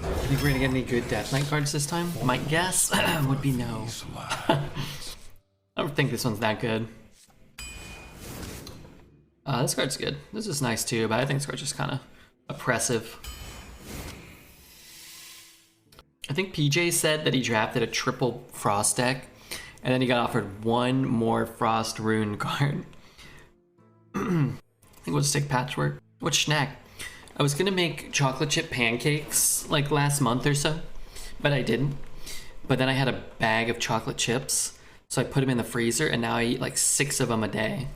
I think we're gonna get any good Death Knight cards this time. My guess would be no. I don't think this one's that good. This card's good. This is nice too, but I think this card's just kind of oppressive. I think PJ said that he drafted a triple Frost deck, and then he got offered one more Frost Rune card. I think we'll just take Patchwerk. What snack? I was gonna make chocolate chip pancakes like last month or so, but I didn't. But then I had a bag of chocolate chips, so I put them in the freezer, and now I eat like 6 of them a day.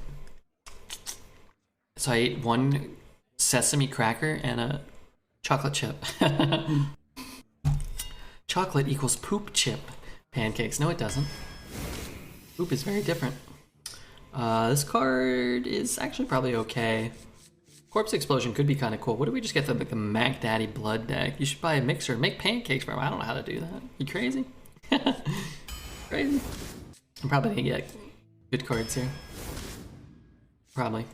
So I ate 1 sesame cracker and a chocolate chip. Chocolate equals poop chip pancakes. No, it doesn't. Poop is very different. This card is actually probably okay. Corpse Explosion could be kind of cool. What if we just get the Mac Daddy Blood deck? You should buy a mixer and make pancakes for him. I don't know how to do that. You crazy? Crazy. I'm probably gonna get good cards here. Probably.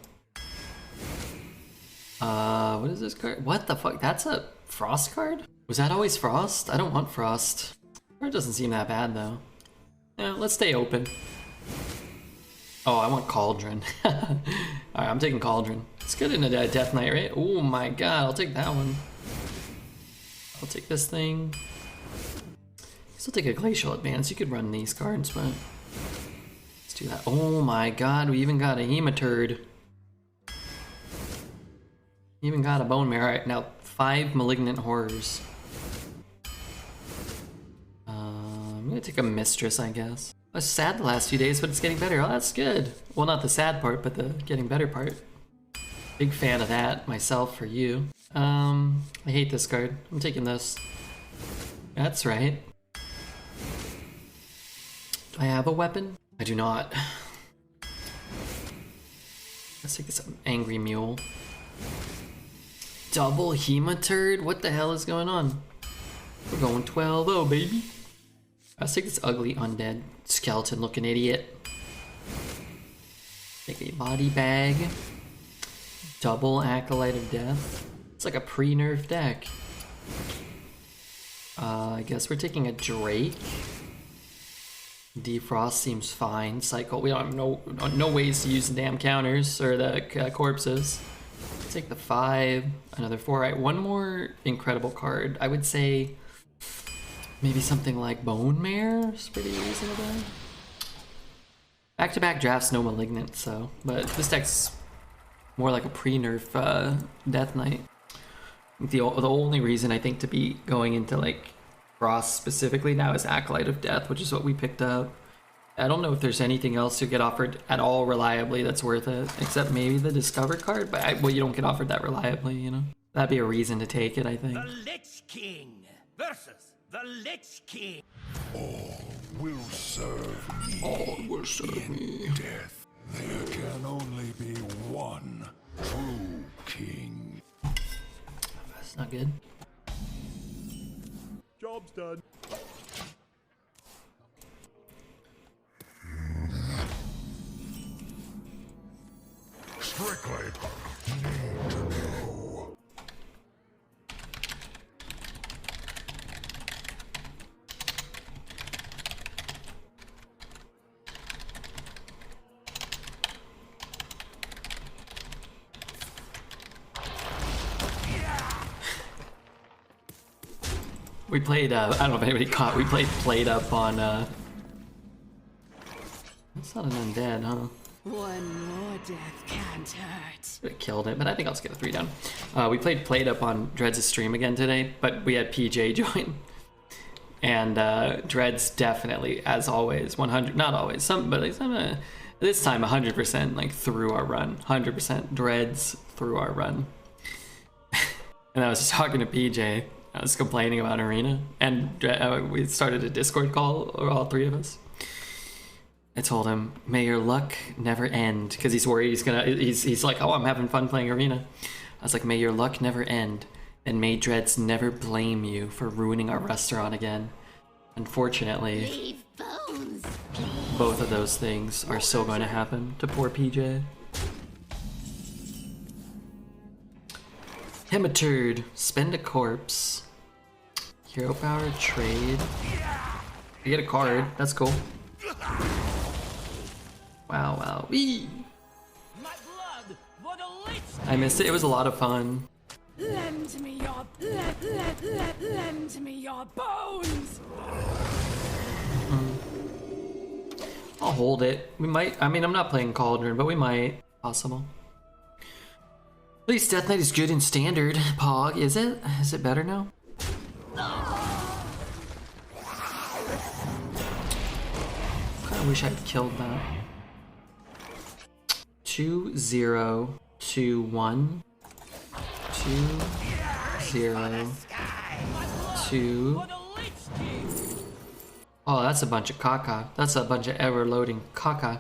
What is this card? What the fuck? That's a Frost card? Was that always Frost? I don't want Frost. Card doesn't seem that bad though. Yeah, let's stay open. Oh, I want Cauldron. Alright, I'm taking Cauldron. It's good in a Death Knight, right? Oh my god, I'll take that one. I'll take this thing. Still take a Glacial Advance. You could run these cards, but let's do that. Oh my god, we even got a Hematurd. Even got a Bone Marrow. Alright, now 5 Malignant Horrors. I'm gonna take a Mistress, I guess. I was sad the last few days, but it's getting better. Oh, that's good. Well, not the sad part, but the getting better part. Big fan of that, myself, for you. I hate this card. I'm taking this. That's right. Do I have a weapon? I do not. Let's take this Angry Mule. Double Hematurd? What the hell is going on? We're going 12-0, baby. Let's take this ugly undead skeleton looking idiot. Take a body bag. Double Acolyte of Death. It's like a pre-nerf deck. I guess we're taking a Drake. Defrost seems fine. Cycle. We don't have no ways to use the damn counters or the corpses. Take the 5, another 4. Right, one more incredible card. I would say maybe something like Bone Mare is pretty reasonable. Back-to-back drafts, no Malignant, so. But this deck's more like a pre-nerf Death Knight. The only reason I think to be going into like Frost specifically now is Acolyte of Death, which is what we picked up. I don't know if there's anything else you get offered at all reliably that's worth it, except maybe the Discover card, but well, you don't get offered that reliably, you know? That'd be a reason to take it, I think. The Lich King versus the Lich King. All will serve me. All will serve me. Death. There can only be one true king. That's not good. Job's done. Strictly need to know. We played, I don't know if anybody caught, we played up on, that's not an undead, huh? One more death can't hurt. Could have killed it, but I think I'll just get a 3 down. We played up on Dreads' stream again today, but we had PJ join. And Dreads definitely, as always, 100, not always, some, but this time 100% like through our run. 100% Dreads through our run. And I was just talking to PJ. I was complaining about Arena, and we started a Discord call, all 3 of us. I told him, may your luck never end, because he's worried he's like, oh, I'm having fun playing Arena. I was like, may your luck never end, and may Dreads never blame you for ruining our restaurant again. Unfortunately, Leave bones. both of those things are still going to happen to poor PJ. Hematurd, spend a corpse. Hero power, trade. You get a card, that's cool. Wow, wow. Wee! My blood for the Lich I missed it, it was a lot of fun. Lend me your lend me your bones. I'll hold it. We might, I mean, I'm not playing Cauldron, but we might. Possible. At least Death Knight is good in standard. Pog, is it? Is it better now? I wish I'd killed that. 2 0 2 1 2 0 2. Oh, that's a bunch of caca. That's a bunch of ever-loading caca.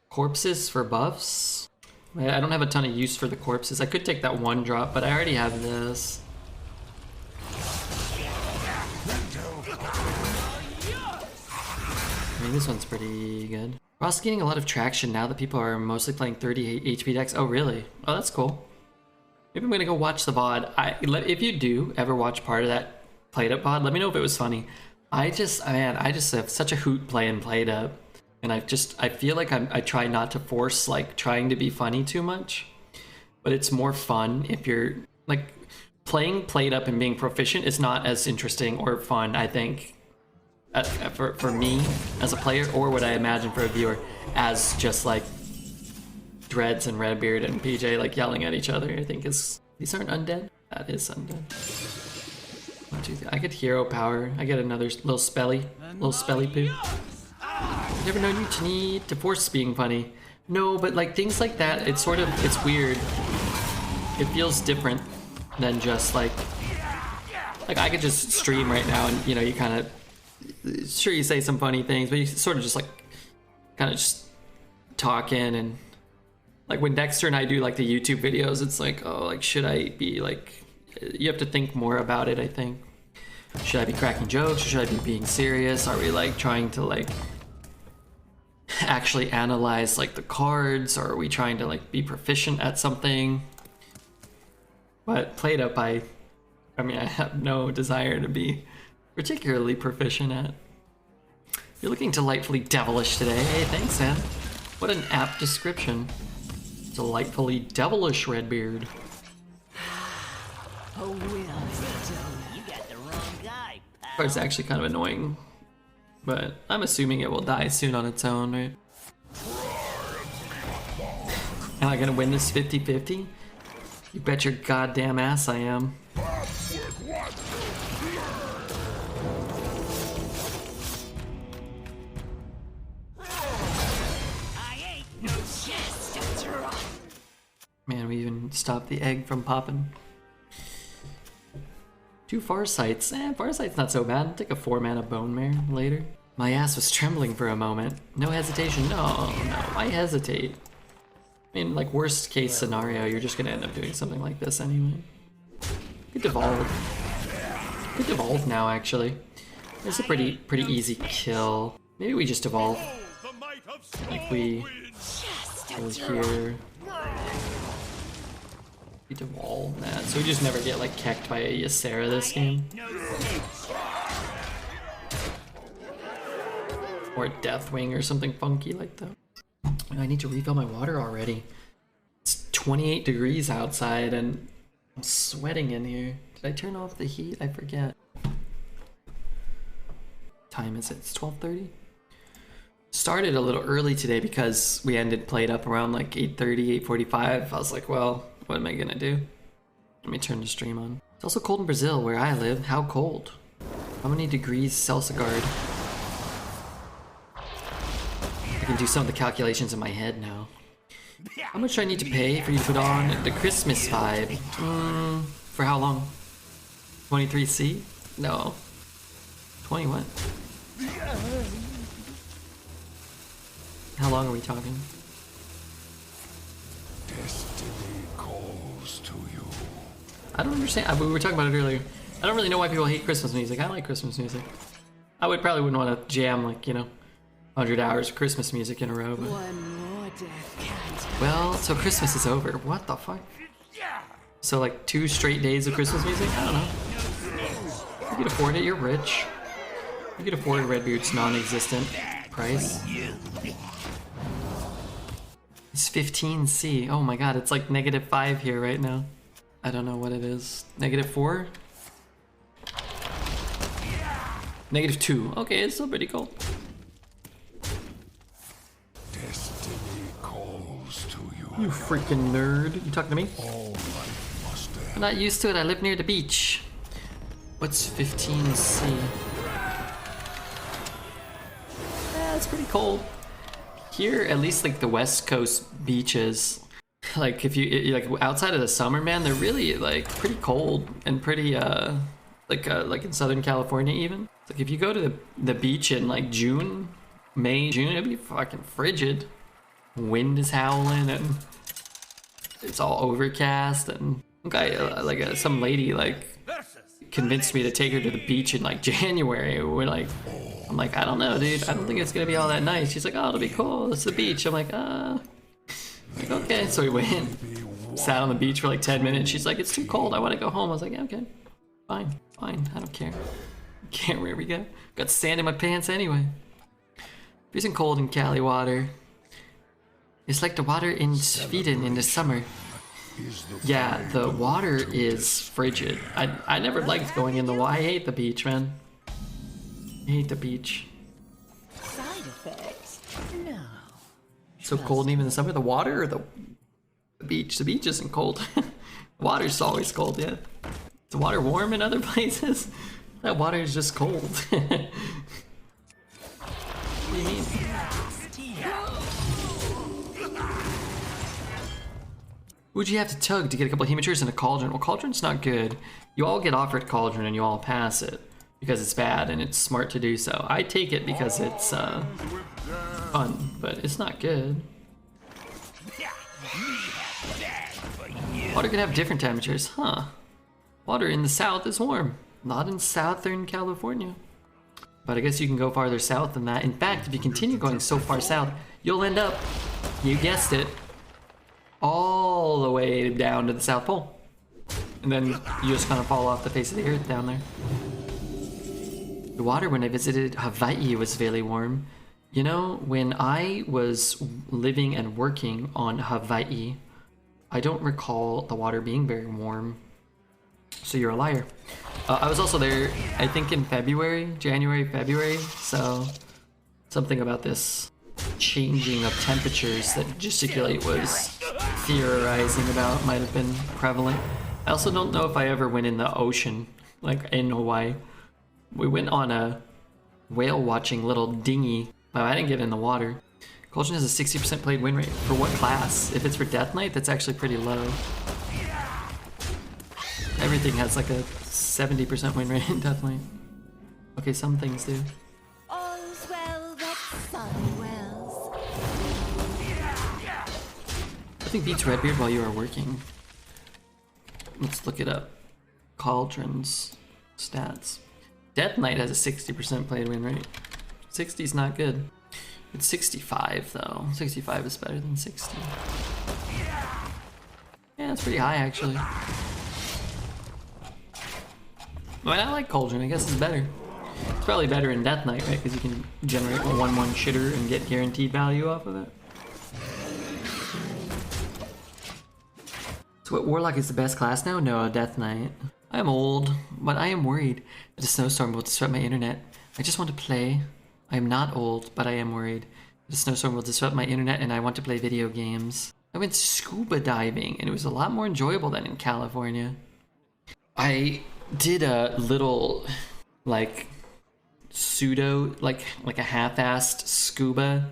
Corpses for buffs? I don't have a ton of use for the corpses. I could take that one drop, but I already have this. I mean, this one's pretty good. We're also getting a lot of traction now that people are mostly playing 30 HP decks. Oh, really? Oh, that's cool. Maybe I'm gonna go watch the VOD. If you do ever watch part of that Played Up VOD, let me know if it was funny. I just have such a hoot playing Played Up. And I feel like I try not to force like trying to be funny too much. But it's more fun if you're like playing Played Up and being proficient is not as interesting or fun, I think, for me as a player, or what I imagine for a viewer, as just like Dreads and Redbeard and PJ like yelling at each other. I think these aren't undead. That is undead. 1, 2, 3. I get hero power. I get another little spelly poo. Never known you to need to force being funny. No, but like things like that, it's weird. It feels different than just like I could just stream right now and you know you kind of sure you say some funny things, but you sort of just like kind of just talking. And like when Dexter and I do like the YouTube videos, it's like, oh, like should I be like, you have to think more about it, I think. Should I be cracking jokes or should I be being serious? Are we like trying to like actually analyze like the cards, or are we trying to like be proficient at something? But Played Up, I mean I have no desire to be particularly proficient at. You're looking delightfully devilish today. Hey, thanks, man. What an apt description. Delightfully devilish, Redbeard. Oh, will You got the wrong guy, pal. It's actually kind of annoying, but I'm assuming it will die soon on its own, right? Am I gonna win this 50-50? You bet your goddamn ass I am. I ain't no chest. Man, we even stopped the egg from popping. 2 Farsights. Farsight's not so bad. Take a 4-mana Bone Mare later. My ass was trembling for a moment. No hesitation. No. Why hesitate? I mean, like, worst case scenario, you're just gonna end up doing something like this anyway. Could devolve. Could devolve now, actually. It's a pretty easy kill. Maybe we just evolve. Like we go here. We devolve that. So we just never get like kecked by a Ysera this game. Or Deathwing or something funky like that. I need to refill my water already. It's 28 degrees outside and I'm sweating in here. Did I turn off the heat? I forget. Time is it? It's 12:30. Started a little early today because we ended Played Up around like 8:30, 8:45. I was like, well, what am I gonna do? Let me turn the stream on. It's also cold in Brazil where I live. How cold? How many degrees Celsius? I can do some of the calculations in my head now. How much do I need to pay for you to put on the Christmas vibe? For how long? 23C? No. 20 what? How long are we talking? Destiny calls to you. I don't understand. We were talking about it earlier. I don't really know why people hate Christmas music. I like Christmas music. I probably wouldn't want to jam like, 100 hours of Christmas music in a row. But... one more death can't. Well, so Christmas is over. What the fuck? So like 2 straight days of Christmas music? I don't know. You can afford it, you're rich. You can afford Redbeard's non-existent price. It's 15C. Oh my god, it's like -5 here right now. I don't know what it is. -4? -2. Okay, it's still pretty cool. Destiny calls to you. You freaking nerd. You talking to me? All life must end. I'm not used to it. I live near the beach. What's 15C? It's pretty cold. Here, at least like the West Coast beaches, like if you like outside of the summer, man, they're really like pretty cold and pretty like in Southern California even. Like if you go to the beach in like May, June, it'd be fucking frigid. Wind is howling and it's all overcast and some lady like convinced me to take her to the beach in like January. I'm like, I don't know, dude. I don't think it's gonna be all that nice. She's like, oh, it'll be cool. It's the beach. I'm like, okay. So we went, sat on the beach for like 10 minutes. She's like, it's too cold. I want to go home. I was like, yeah, okay, fine. I don't care. Can't where we go. Got sand in my pants anyway. Freezing cold in Cali water. It's like the water in Sweden in the summer. Yeah, the water is frigid. I never liked going in the water. I hate the beach, man. I hate the beach. Side effects? No. So cold even in the summer. The water or the beach? The beach isn't cold. The water's always cold, yeah. Is the water warm in other places? That water is just cold. What do you mean? Who'd you have to tug to get a couple of hematures and a cauldron? Well, cauldron's not good. You all get offered cauldron and you all pass it because it's bad and it's smart to do so. I take it because it's fun, but it's not good. Water can have different temperatures, huh? Water in the south is warm, not in Southern California. But I guess you can go farther south than that. In fact, if you continue going so far south, you'll end up, you guessed it, all the way down to the South Pole. And then you just kind of fall off the face of the earth down there. The water when I visited Hawaii was very warm. You know, when I was living and working on Hawaii, I don't recall the water being very warm. So you're a liar. I was also there, I think in January, February, so something about this changing of temperatures that Gesticulate was theorizing about might have been prevalent. I also don't know if I ever went in the ocean, like in Hawaii. We went on a whale watching little dinghy, but I didn't get in the water. Cauldron has a 60% played win rate. For what class? If it's for Death Knight, that's actually pretty low. Everything has like a 70% win rate in Death Knight. Okay, some things do. All's well that sun wells. I think beats Redbeard while you are working. Let's look it up. Cauldron's stats. Death Knight has a 60% played win rate. 60's not good. It's 65 though. 65 is better than 60. Yeah, it's pretty high actually. But I like Cauldron, I guess it's better. It's probably better in Death Knight, right? Because you can generate a 1/1 shitter and get guaranteed value off of it. So what Warlock is the best class now? No, Death Knight. I am old, but I am worried that a snowstorm will disrupt my internet. I just want to play. I am not old, but I am worried that a snowstorm will disrupt my internet and I want to play video games. I went scuba diving and it was a lot more enjoyable than in California. I did a little, like, pseudo, like a half-assed scuba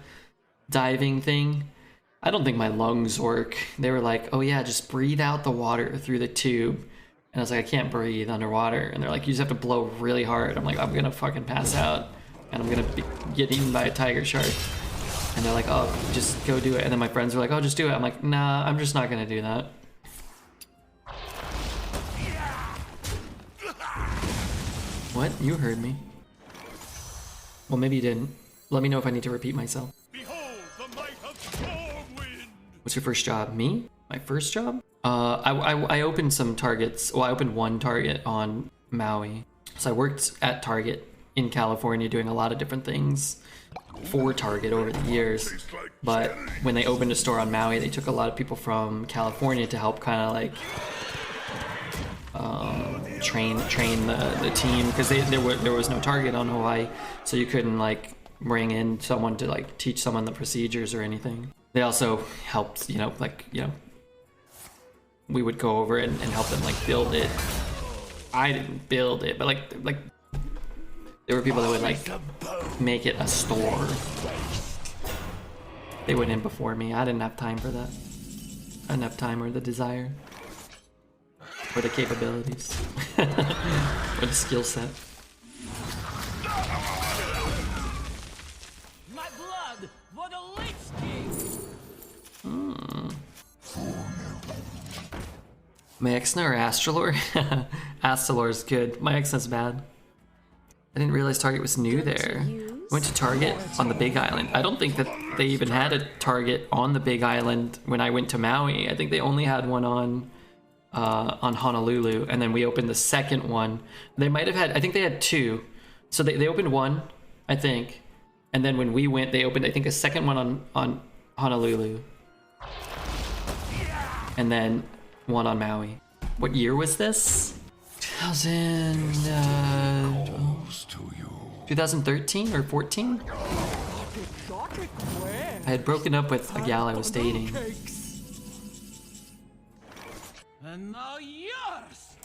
diving thing. I don't think my lungs work. They were like, oh yeah, just breathe out the water through the tube. And I was like, I can't breathe underwater. And they're like, you just have to blow really hard. I'm like, I'm gonna fucking pass out. And I'm gonna get eaten by a tiger shark. And they're like, oh, just go do it. And then my friends were like, oh, just do it. I'm like, nah, I'm just not gonna do that. What? You heard me. Well, maybe you didn't. Let me know if I need to repeat myself. Behold the might of Stormwind! What's your first job? Me? My first job? I opened some targets. Well, I opened one target on Maui. So I worked at Target in California doing a lot of different things for Target over the years. But when they opened a store on Maui, they took a lot of people from California to help kind of like train the team, because there was no Target on Hawaii, so you couldn't like bring in someone to like teach someone the procedures or anything. They also helped, we would go over and help them like build it. I didn't build it, but like there were people that would like make it a store. They went in before me. I didn't have time for that. I didn't have time or the desire or the capabilities or the skill set. My blood for the Lich King! Maexna or Astralor? Astralor's good. Maexna's bad. I didn't realize Target was new there. Went to Target on the Big Island. I don't think that they even had a Target on the Big Island when I went to Maui. I think they only had one on Honolulu, and then we opened the second one. They might have had, I think they had two. So they opened one, I think, and then when we went, they opened, I think, a second one on Honolulu, and then one on Maui. What year was this? 2013 or 14? I had broken up with a gal I was dating. And now yours!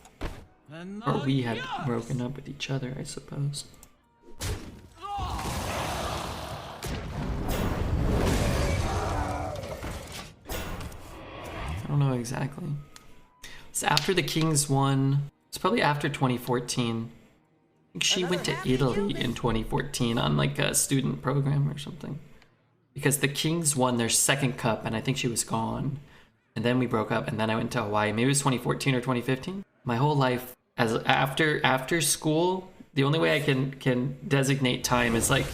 And now Or we had yours! broken up with each other, I suppose. I don't know exactly. It's after the Kings won. It's probably after 2014. I think she went to Italy in 2014 on like a student program or something. Because the Kings won their second cup and I think she was gone. And then we broke up and then I went to Hawaii. Maybe it was 2014 or 2015. My whole life as after school, the only way I can designate time is like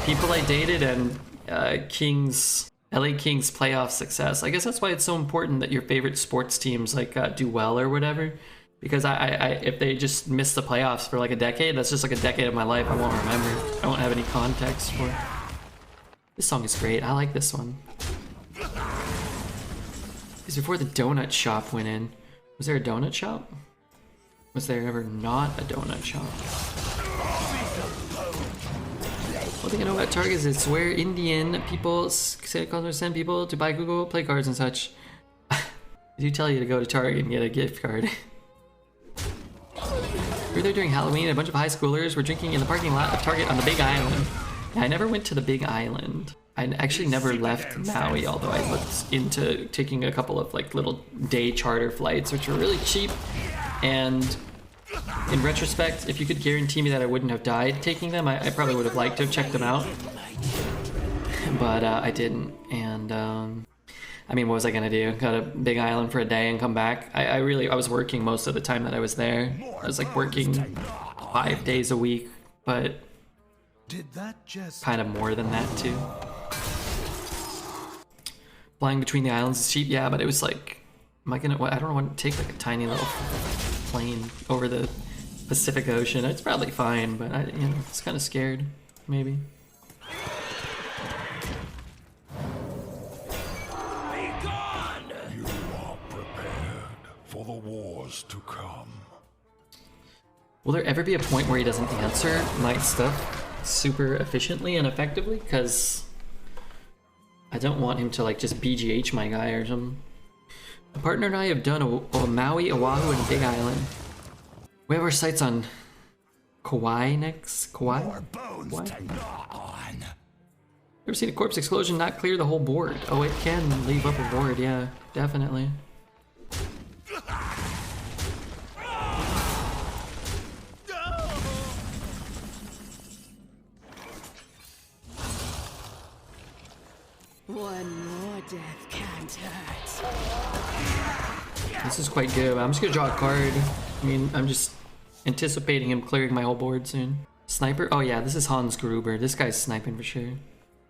people I dated and LA Kings playoff success. I guess that's why it's so important that your favorite sports teams like do well or whatever. Because I if they just miss the playoffs for like a decade, that's just like a decade of my life I won't remember. I won't have any context for it. This song is great. I like this one. Because before the donut shop went in, was there a donut shop? Was there ever not a donut shop? One thing I know about Target is it's where Indian people send people to buy Google Play cards and such. They do tell you to go to Target and get a gift card. We were there during Halloween. A bunch of high schoolers were drinking in the parking lot of Target on the Big Island. I never went to the Big Island. I actually never left Maui, although I looked into taking a couple of like little day charter flights, which were really cheap. And in retrospect, if you could guarantee me that I wouldn't have died taking them, I probably would have liked to have checked them out. But I didn't. And I mean, what was I gonna do? Go to Big Island for a day and come back? I was working most of the time that I was there. I was like working 5 days a week, but kind of more than that too. Flying between the islands is cheap, yeah, but it was like, I don't want to take like a tiny little plane over the Pacific Ocean. It's probably fine, but I was kind of scared, maybe. You are prepared for the wars to come. Will there ever be a point where he doesn't answer my stuff super efficiently and effectively? Because I don't want him to like just BGH my guy or something. My partner and I have done a Maui, Oahu, and Big Island. We have our sights on Kauai next. Kauai? Ever seen a corpse explosion not clear the whole board? Oh, it can leave up a board, yeah, definitely. One more death can't hurt. This is quite good. I'm just gonna draw a card. I mean, I'm just anticipating him clearing my whole board soon. Sniper? Oh yeah, this is Hans Gruber. This guy's sniping for sure.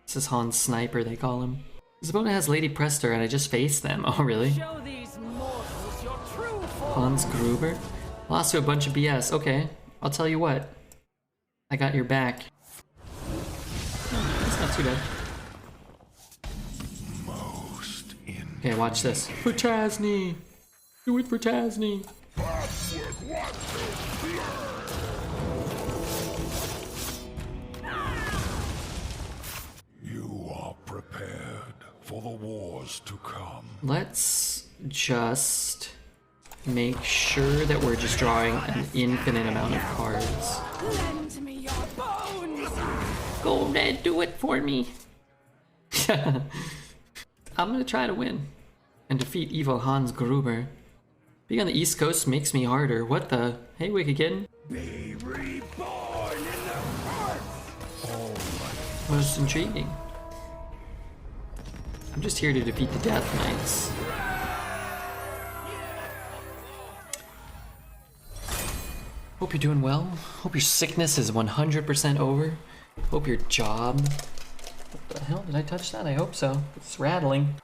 This is Hans Sniper, they call him. His opponent has Lady Prester and I just faced them. Oh really? Show these mortals your true form. Hans Gruber? Lost to a bunch of BS. Okay. I'll tell you what. I got your back. That's not too bad. Most in Okay, watch this. For Tasney! Do it for Tasney! you are prepared for the wars to come. Let's just make sure that we're just drawing an infinite amount of cards. Lend me your bones! Go, Red, do it for me! I'm gonna try to win and defeat evil Hans Gruber. Being on the East Coast makes me harder. What the? Hey, Wicked Kitten. Be reborn in the earth. Most intriguing. I'm just here to defeat the Death Knights. Hope you're doing well. Hope your sickness is 100% over. Hope your job... What the hell? Did I touch that? I hope so. It's rattling.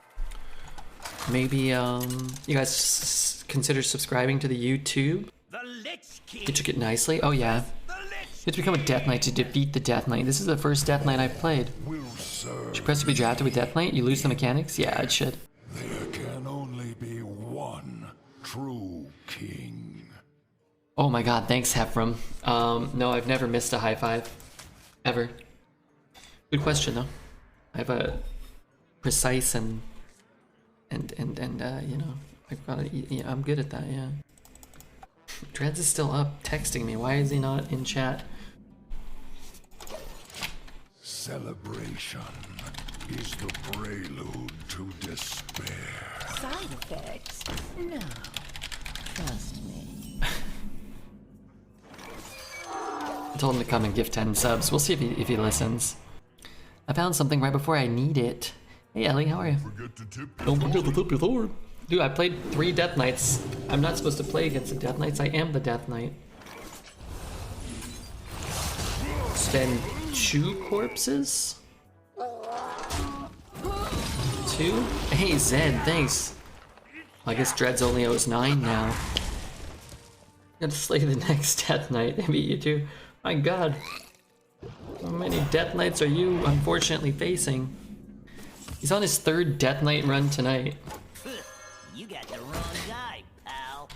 Maybe, you guys consider subscribing to the YouTube? The Lich King. You took it nicely? Oh yeah. The Lich You have to become a Death Knight to defeat the Death Knight. This is the first Death Knight I've played. Will serve. Should you press to be drafted with Death Knight? You lose the mechanics? Yeah, it should. There can only be one true king. Oh my god, thanks Hephrem. No, I've never missed a high five. Ever. Good question though. I have a precise and you know, I've got to, you know, I'm good at that, yeah. Dreads is still up texting me. Why is he not in chat? Celebration is the prelude to despair. Side effects? No. Trust me. I told him to come and gift 10 subs. We'll see if he listens. I found something right before I need it. Hey Ellie, how are you? Don't forget to tip your sword. Dude, I played 3 Death Knights. I'm not supposed to play against the Death Knights. I am the Death Knight. Spend 2 corpses? 2? Hey Zed, thanks. I guess Dreads only owes 9 now. Gotta slay the next Death Knight and beat you too. My god. How many Death Knights are you unfortunately facing? He's on his 3rd Death Knight run tonight. You got the wrong guy, pal.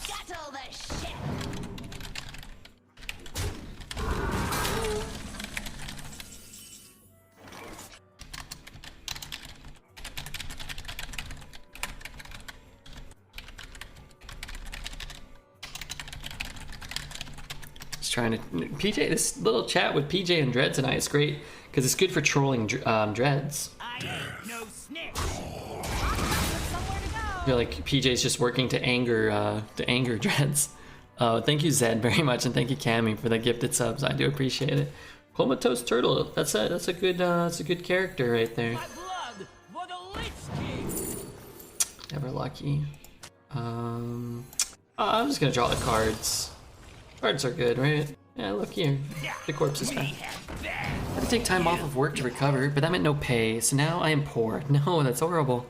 Scuttle the ship! Trying to PJ, this little chat with PJ and Dread tonight is great because it's good for trolling Dreads. I ain't no snitch. I feel like PJ's just working to anger Dreads. Thank you Zed very much, and thank you Cammy for the gifted subs. I do appreciate it. Comatose Turtle, that's a good character right there. My blood for the Lich King. Never lucky. I'm just gonna draw the cards. Cards are good, right? Yeah, look here. The corpse is back. I had to take time off of work to recover, but that meant no pay, so now I am poor. No, that's horrible.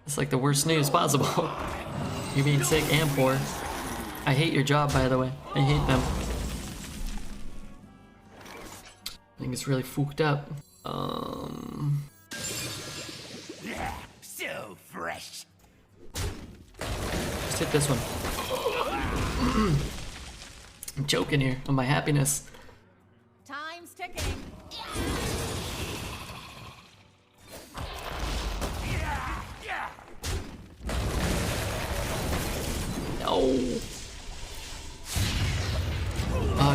It's like the worst news possible. You being sick and poor. I hate your job, by the way. I hate them. I think it's really fooked up. So fresh. Just hit this one. I'm choking here on my happiness. Time's ticking. No.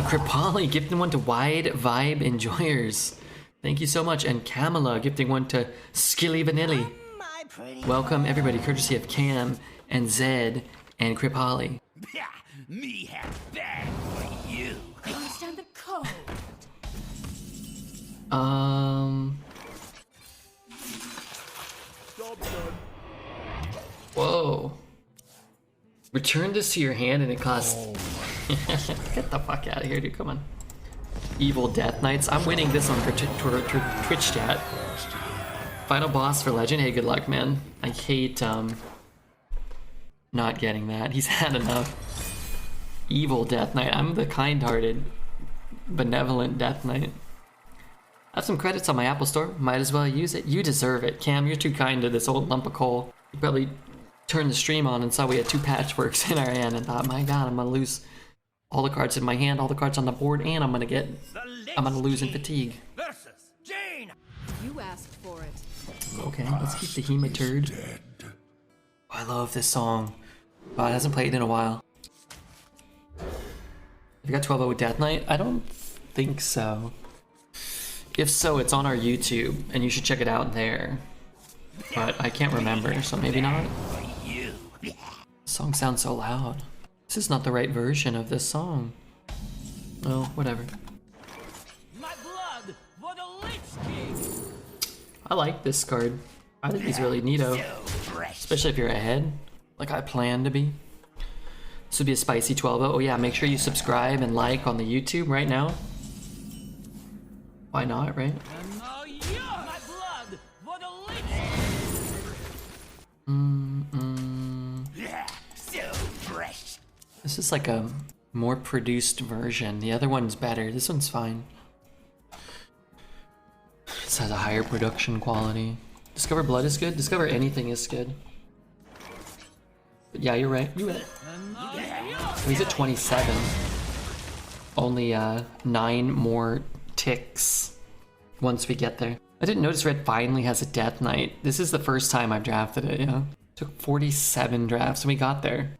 Kripali gifting one to Wide Vibe Enjoyers. Thank you so much. And Kamala gifting one to Skilly Vanilli. My pretty. Welcome everybody, courtesy of Cam and Zed and Kripali. Me have bad for you. I understand the code. Whoa. Return this to your hand and it costs... Get the fuck out of here, dude. Come on. Evil Death Knights. I'm winning this on Twitch chat. Final boss for Legend. Hey, good luck, man. I hate not getting that. He's had enough. Evil Death Knight. I'm the kind-hearted, benevolent Death Knight. I have some credits on my Apple Store. Might as well use it. You deserve it. Cam, you're too kind to this old lump of coal. You probably turned the stream on and saw we had 2 Patchwerks in our hand and thought, my god, I'm gonna lose all the cards in my hand, all the cards on the board, and I'm gonna lose in fatigue. Versus Jane. You asked for it. Okay, let's keep the Hematurd. Dead. I love this song. Oh, it hasn't played in a while. Have you got 12-0 with Death Knight? I don't think so. If so, it's on our YouTube, and you should check it out there. But I can't remember, so maybe not. The song sounds so loud. This is not the right version of this song. Oh, whatever. My blood for the Lich King. I like this card. I think he's really neato. Especially if you're ahead, like I plan to be. This would be a spicy 12-0. Oh yeah, make sure you subscribe and like on the YouTube right now. Why not, right? And now you, my blood for the Lich King. So fresh. This is like a more produced version. The other one's better. This one's fine. This has a higher production quality. Discover Blood is good. Discover Anything is good. But yeah, you're right. You're right. He's at 27. Only 9 more ticks once we get there. I didn't notice Red finally has a Death Knight. This is the first time I've drafted it, yeah. Took 47 drafts and we got there.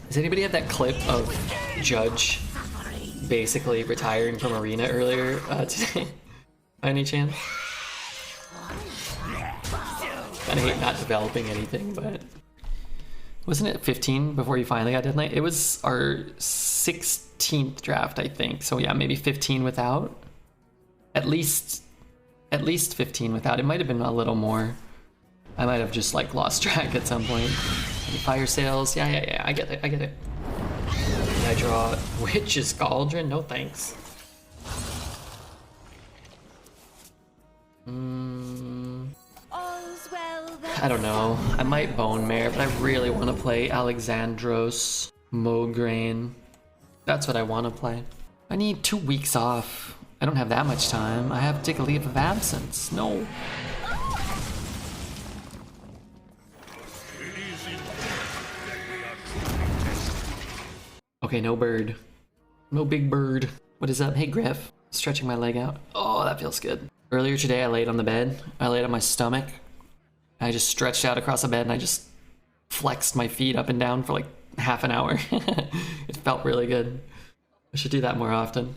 Does anybody have that clip of Judge basically retiring from Arena earlier today? By any chance? I hate not developing anything, but wasn't it 15 before you finally got Death Knight? It was our 16th draft, I think. So yeah, maybe 15 without. At least 15 without. It might have been a little more. I might have just like lost track at some point. Fire sales, yeah. I get it. Did I draw Witch's Cauldron? No thanks. All's well that I don't know. I might Bone Mare, but I really want to play Alexandros, Mograine. That's what I want to play. I need 2 weeks off. I don't have that much time. I have to take a leave of absence. No. Okay, no bird. No big bird. What is up? Hey, Griff. Stretching my leg out. Oh, that feels good. Earlier today, I laid on the bed. I laid on my stomach. I just stretched out across the bed and I just flexed my feet up and down for like half an hour. It felt really good. I should do that more often.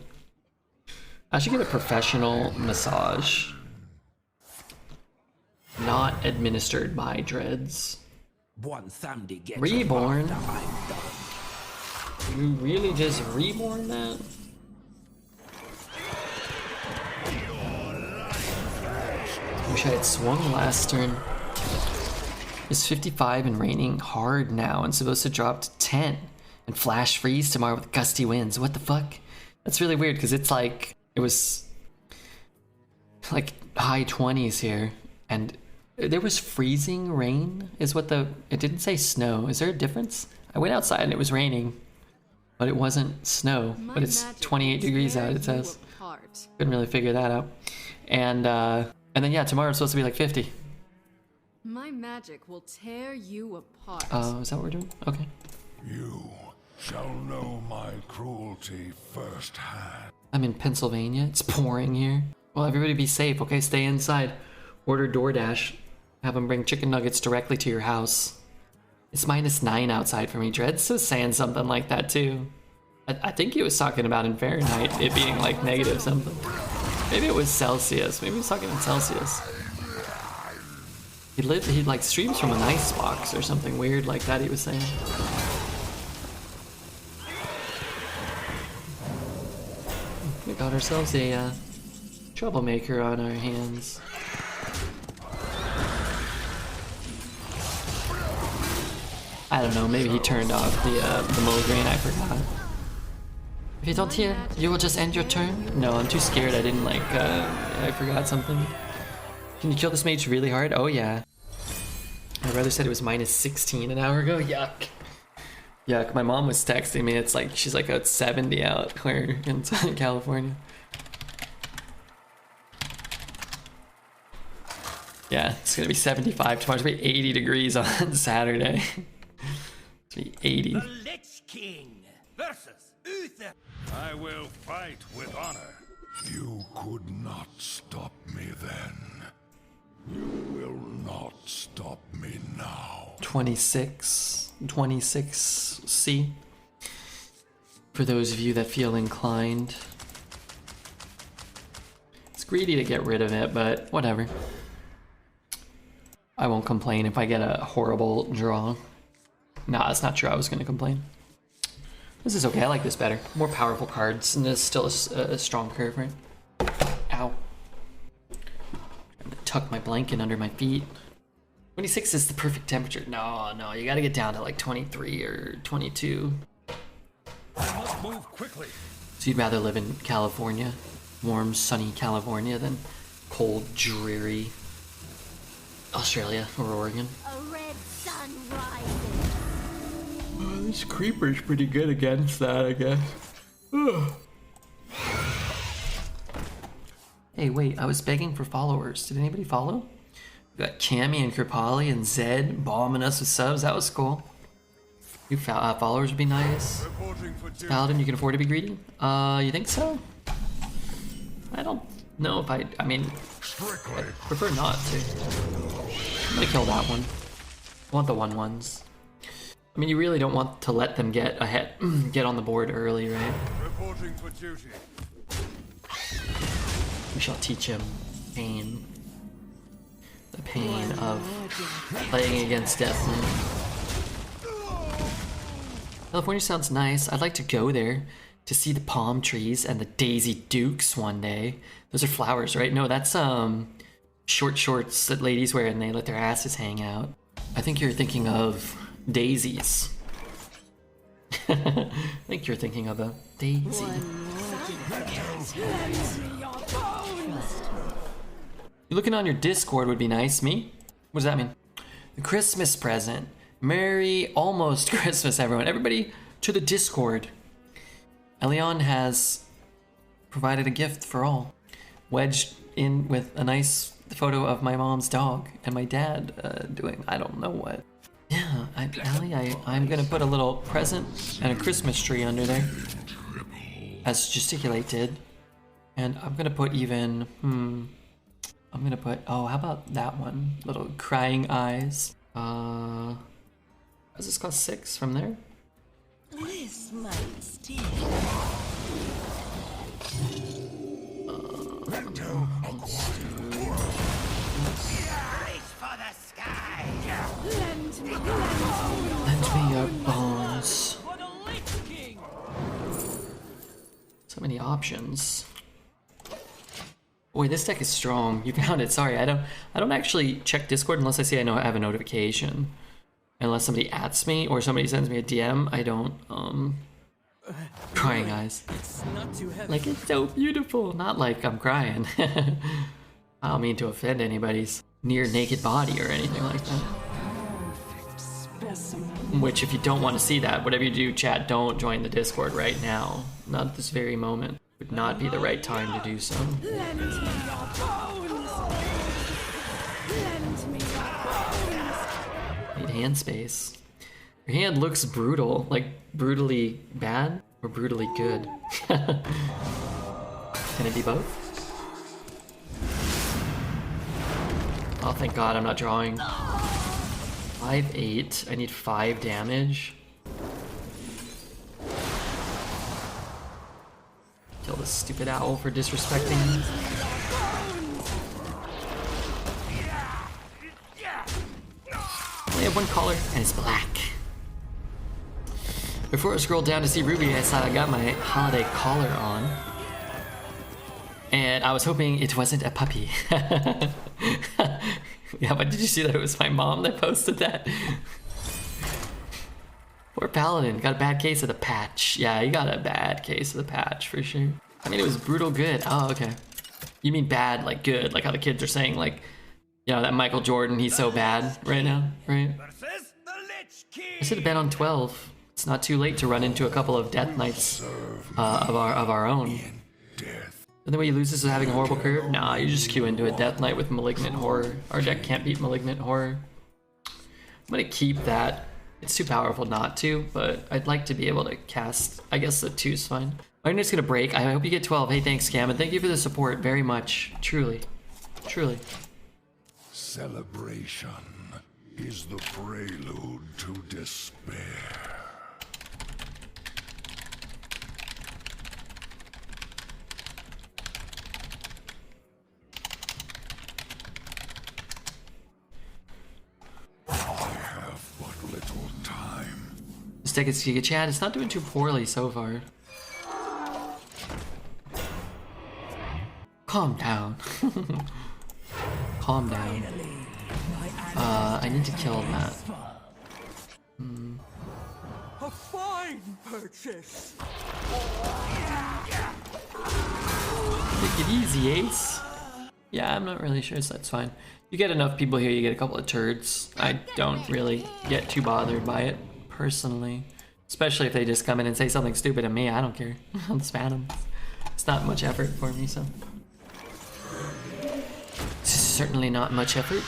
I should get a professional massage. Not administered by Dreads. One Sunday gets Reborn? You really just reborn that? Wish I had swung last turn. It's 55 and raining hard now and supposed to drop to 10 and flash freeze tomorrow with gusty winds. What the fuck? That's really weird because it's like, it was like high 20s here and there was freezing rain is what it didn't say snow. Is there a difference? I went outside and it was raining, but it wasn't snow, but it's 28 degrees out, it says. Couldn't really figure that out. And then yeah, tomorrow it's supposed to be like 50. My magic will tear you apart. Is that what we're doing? Okay. You shall know my cruelty firsthand. I'm in Pennsylvania. It's pouring here. Well, everybody be safe, okay? Stay inside. Order DoorDash. Have them bring chicken nuggets directly to your house. It's -9 outside for me. Dread's was saying something like that too. I think he was talking about in Fahrenheit, it being like negative something. Maybe it was Celsius. Maybe he was talking in Celsius. He like streams from an ice box or something weird like that he was saying. We got ourselves a troublemaker on our hands. I don't know, maybe he turned off the Mograine, I forgot. If you don't hear, you will just end your turn? No, I'm too scared, I didn't like, I forgot something. Can you kill this mage really hard? Oh yeah. My brother said it was minus 16 an hour ago. Yuck. Yuck. My mom was texting me. It's like she's like it's 70 out here in California. Yeah, it's gonna be 75 tomorrow. It's gonna be 80 degrees on Saturday. It's gonna be 80. The Lich King versus Uther. I will fight with honor. You could not stop me then. You will not stop me now. 26C. For those of you that feel inclined. It's greedy to get rid of it, but whatever. I won't complain if I get a horrible draw. Nah, that's not true. I was gonna complain. This is okay. I like this better. More powerful cards, and it's still a strong curve, right? Ow. I'm gonna tuck my blanket under my feet. 26 is the perfect temperature. No, you gotta get down to like 23 or 22. I must move quickly. So you'd rather live in California, warm, sunny California, than cold, dreary Australia or Oregon? A red sun rises. This creeper's pretty good against that, I guess. Hey, wait, I was begging for followers. Did anybody follow? We got Cammy and Kripali and Zed bombing us with subs. That was cool. New followers would be nice. Paladin, you can afford to be greedy? You think so? I don't know if I mean, I prefer not to. I'm gonna kill that one. I want the 1/1s. I mean, you really don't want to let them get ahead, get on the board early, right? Reporting for duty. We shall teach him pain. The pain of playing against Deathloop. California sounds nice. I'd like to go there to see the palm trees and the Daisy Dukes one day. Those are flowers, right? No, that's short shorts that ladies wear and they let their asses hang out. I think you're thinking of daisies. I think you're thinking of a daisy. You looking on your Discord would be nice. Me? What does that mean? The Christmas present. Merry almost Christmas, everyone. Everybody to the Discord. Elion has provided a gift for all. Wedged in with a nice photo of my mom's dog and my dad doing I don't know what. Yeah, I'm gonna put a little present and a Christmas tree under there, as Gesticulate did. And I'm gonna put even, I'm gonna put, oh, how about that one? Little crying eyes. Does this cost 6 from there? This might sting. Reach for the sky. Lend me your bones. So many options. Boy, this deck is strong. You found it. Sorry, I don't actually check Discord unless I see I have a notification. Unless somebody ats me or somebody sends me a DM, I don't crying eyes. It's not too heavy. Like, it's so beautiful. Not like I'm crying. I don't mean to offend anybody's near naked body or anything like that. Which, if you don't want to see that, whatever you do, chat, don't join the Discord right now. Not at this very moment. Would not be the right time to do so. Lend me your bones. Lend me your bones. Need hand space. Your hand looks brutal, like brutally bad or brutally good. Can it be both? Oh, thank God I'm not drawing. 5/8. I need 5 damage. Kill this stupid owl for disrespecting me. I have one collar, and it's black. Before I scrolled down to see Ruby, I saw I got my holiday collar on. And I was hoping it wasn't a puppy. Yeah, but did you see that it was my mom that posted that? Poor Paladin, got a bad case of the patch. Yeah, he got a bad case of the patch for sure. I mean, it was brutal good. Oh, okay. You mean bad, like good, like how the kids are saying, like You know, that Michael Jordan, he's so bad right now, right? Versus the Lich King. I should have bet on 12. It's not too late to run into a couple of Death Knights of our own. And the way you lose this is having a horrible curve? Nah, you just queue into a Death Knight with Malignant Horror. Our deck can't beat Malignant Horror. I'm gonna keep that. It's too powerful not to, but I'd like to be able to cast. I guess the 2's fine. I'm just gonna break. I hope you get 12. Hey, thanks, Cam, and thank you for the support very much. Truly. Truly. Celebration is the prelude to despair. This deck is Giga Chad. It's not doing too poorly so far. Calm down. Calm down. I need to kill that. A fine purchase. Take it easy, Ace. Yeah, I'm not really sure, so that's fine. You get enough people here, you get a couple of turds. I don't really get too bothered by it, personally. Especially if they just come in and say something stupid to me, I don't care. I'll spam them. It's not much effort for me, so. Certainly not much effort.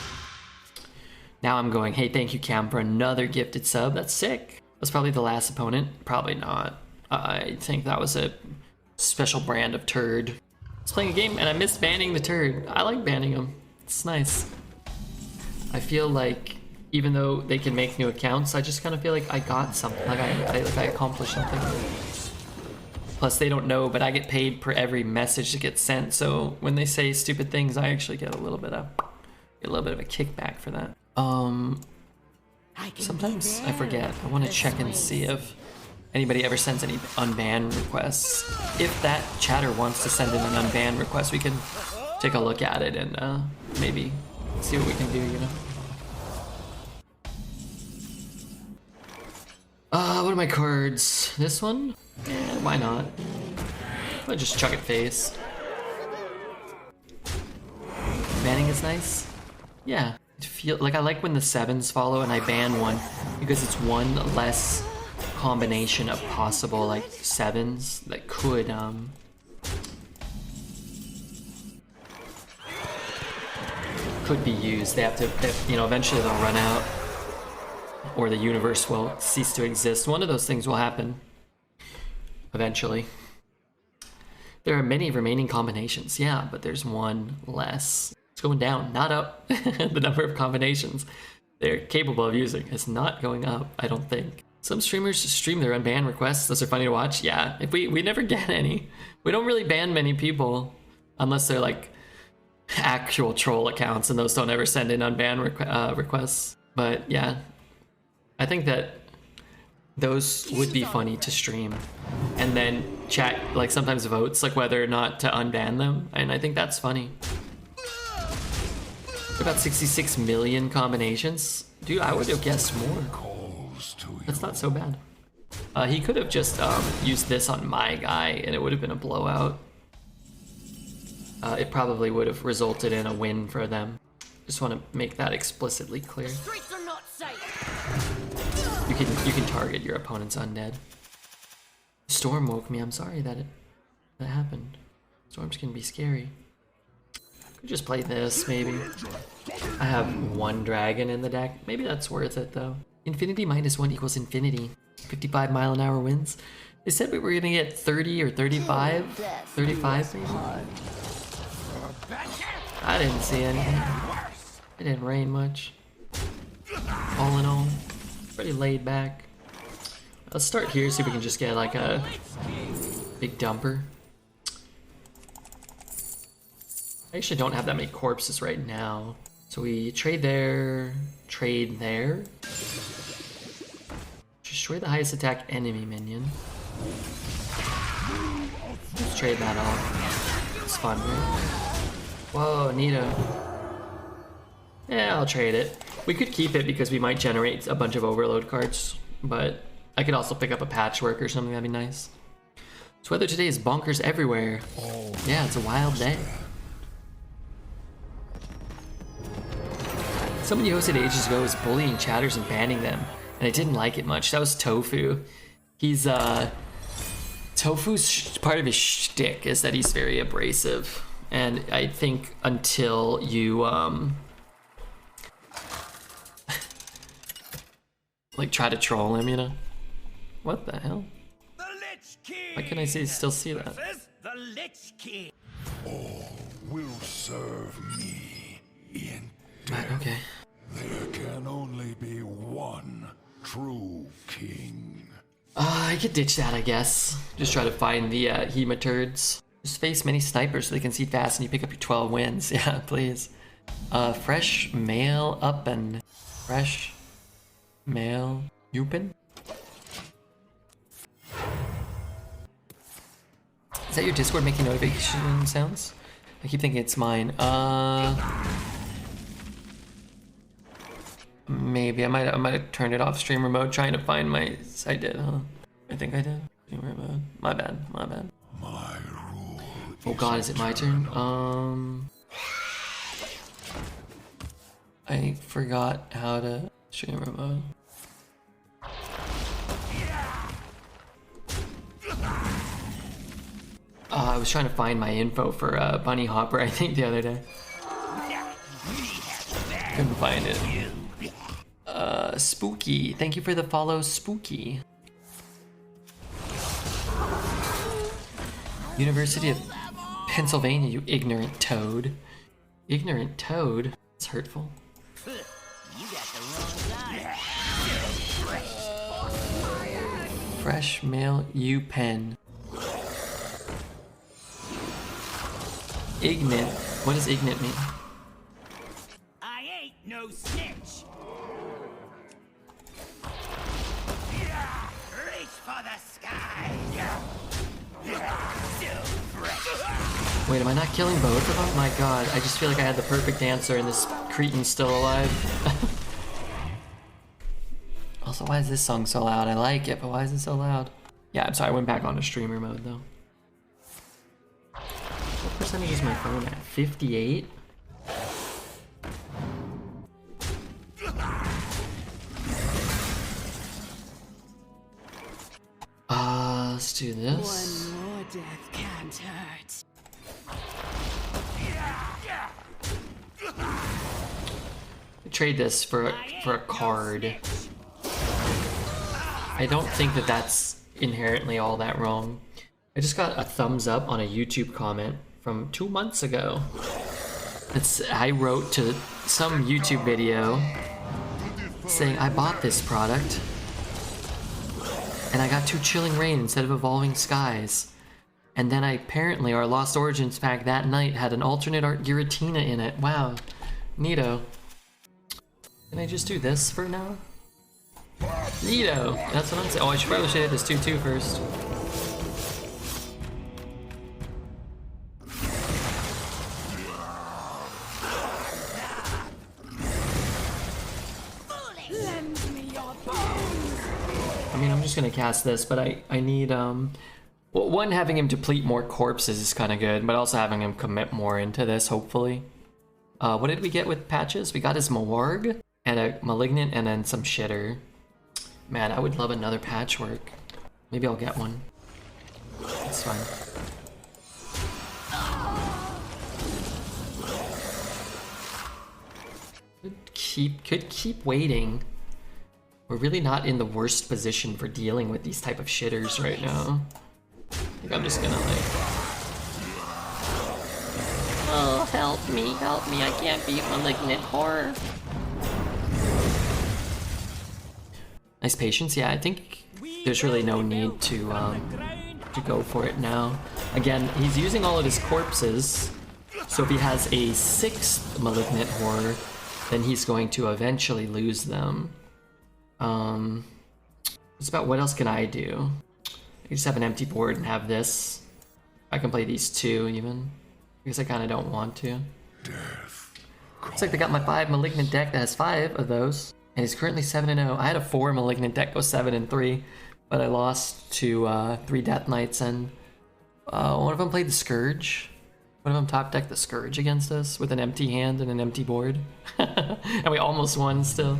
Now I'm going, hey, thank you, Cam, for another gifted sub. That's sick. That's probably the last opponent. Probably not. I think that was a special brand of turd. I was playing a game and I missed banning the turd. I like banning them. It's nice. I feel like even though they can make new accounts, I just kind of feel like I got something. Like I accomplished something. Plus they don't know, but I get paid per every message that gets sent. So when they say stupid things, I actually get a little bit of a kickback for that. Sometimes I forget. I want to check and see if anybody ever sends any unban requests. If that chatter wants to send in an unban request, we can take a look at it and maybe see what we can do, you know? What are my cards? This one? Yeah, why not? I'll just chuck it face. Banning is nice? Yeah. I like when the 7s follow and I ban one because it's one less combination of possible like 7s that could be used. They have to, you know, eventually they'll run out or the universe will cease to exist. One of those things will happen eventually. There are many remaining combinations, yeah, but there's one less. It's going down, not up. The number of combinations they're capable of using is not going up, I don't think. Some streamers stream their unbanned requests. Those are funny to watch. Yeah, if we never get any. We don't really ban many people unless they're like actual troll accounts, and those don't ever send in unbanned requests. But yeah, I think that those would be funny to stream. And then chat, like sometimes votes, like whether or not to unban them. And I think that's funny. About 66 million combinations. Dude, I would have guessed more. That's not so bad. He could have just used this on my guy and it would have been a blowout. It probably would have resulted in a win for them. Just want to make that explicitly clear. Streets are not safe. You can target your opponent's undead. Storm woke me. I'm sorry that that happened. Storms can be scary. Could just play this maybe. I have one dragon in the deck. Maybe that's worth it though. Infinity -1 equals infinity. 55 mile-an-hour winds. They said we were gonna get 30 or 35. 35 maybe. I didn't see anything. It didn't rain much. All in all, pretty laid back. Let's start here, see if we can just get like a big dumper. I actually don't have that many corpses right now. So we trade there, trade there. Destroy the highest attack enemy minion. Let's trade that off. It's fun, right? Whoa, Nita. Yeah, I'll trade it. We could keep it because we might generate a bunch of overload cards, but I could also pick up a Patchwerk or something, that'd be nice. So weather today is bonkers everywhere. Yeah, it's a wild day. Someone you hosted ages ago was bullying chatters and banning them, and I didn't like it much. That was Tofu. He's Tofu's part of his shtick is that he's very abrasive, and I think until you like try to troll him, you know. What the hell? The Lich King. Why can I still see that? Versus the Lich King. All will serve me in Right, okay. There can only be one true king. I could ditch that, I guess. Just try to find the hematurds. Just face many snipers so they can see fast and you pick up your 12 wins. Yeah, please. Fresh mail up and fresh mail open. Is that your Discord making notification sounds? I keep thinking it's mine. Maybe I might have turned it off streamer mode trying to find my. I did, huh? I think I did. Streamer mode. My bad. My bad. My rule. Oh God, is it my turn? I forgot how to streamer mode. I was trying to find my info for Bunny Hopper, I think, the other day. Couldn't find it. Spooky. Thank you for the follow, Spooky. University of Pennsylvania, you ignorant toad. Ignorant toad? It's hurtful. You got the wrong guy. Fresh mail, U pen. Ignit. What does ignit mean? I ain't no snitch. Reach for the sky. Wait, am I not killing both of them? My God, I just feel like I had the perfect answer and this cretin's still alive. Also, why is this song so loud? I like it, but why is it so loud? Yeah, I'm sorry, I went back onto streamer mode though. What percentage is my phone at? 58? Let's do this. One more death can't hurt. Trade this for a card. I don't think that that's inherently all that wrong. I just got a thumbs up on a YouTube comment from 2 months ago. I wrote to some YouTube video saying I bought this product and I got 2 Chilling Rain instead of Evolving Skies. And then apparently our Lost Origins pack that night had an alternate art Giratina in it. Wow, neato. Can I just do this for now? Neato, that's what I'm saying. Oh, I probably should hit this 2-2 first. I mean, I'm just gonna cast this, but I need, well, one, having him deplete more corpses is kind of good, but also having him commit more into this, hopefully. What did we get with patches? We got his Mawarg, and a Malignant, and then some shitter. Man, I would love another Patchwerk. Maybe I'll get one. That's fine. Could keep waiting. We're really not in the worst position for dealing with these type of shitters right now. I think I'm just gonna like... Oh, help me, I can't beat Malignant Horror. Nice patience, yeah, I think there's really no need to go for it now. Again, he's using all of his corpses, so if he has a 6th Malignant Horror, then he's going to eventually lose them. It's about what else can I do? I can just have an empty board and have this. I can play these 2 even. I guess I kind of don't want to. Looks like they got my 5 Malignant deck that has 5 of those. And he's currently 7-0. I had a 4 Malignant deck go 7-3, but I lost to 3 Death Knights, and one of them played the Scourge. One of them top decked the Scourge against us with an empty hand and an empty board. And we almost won still.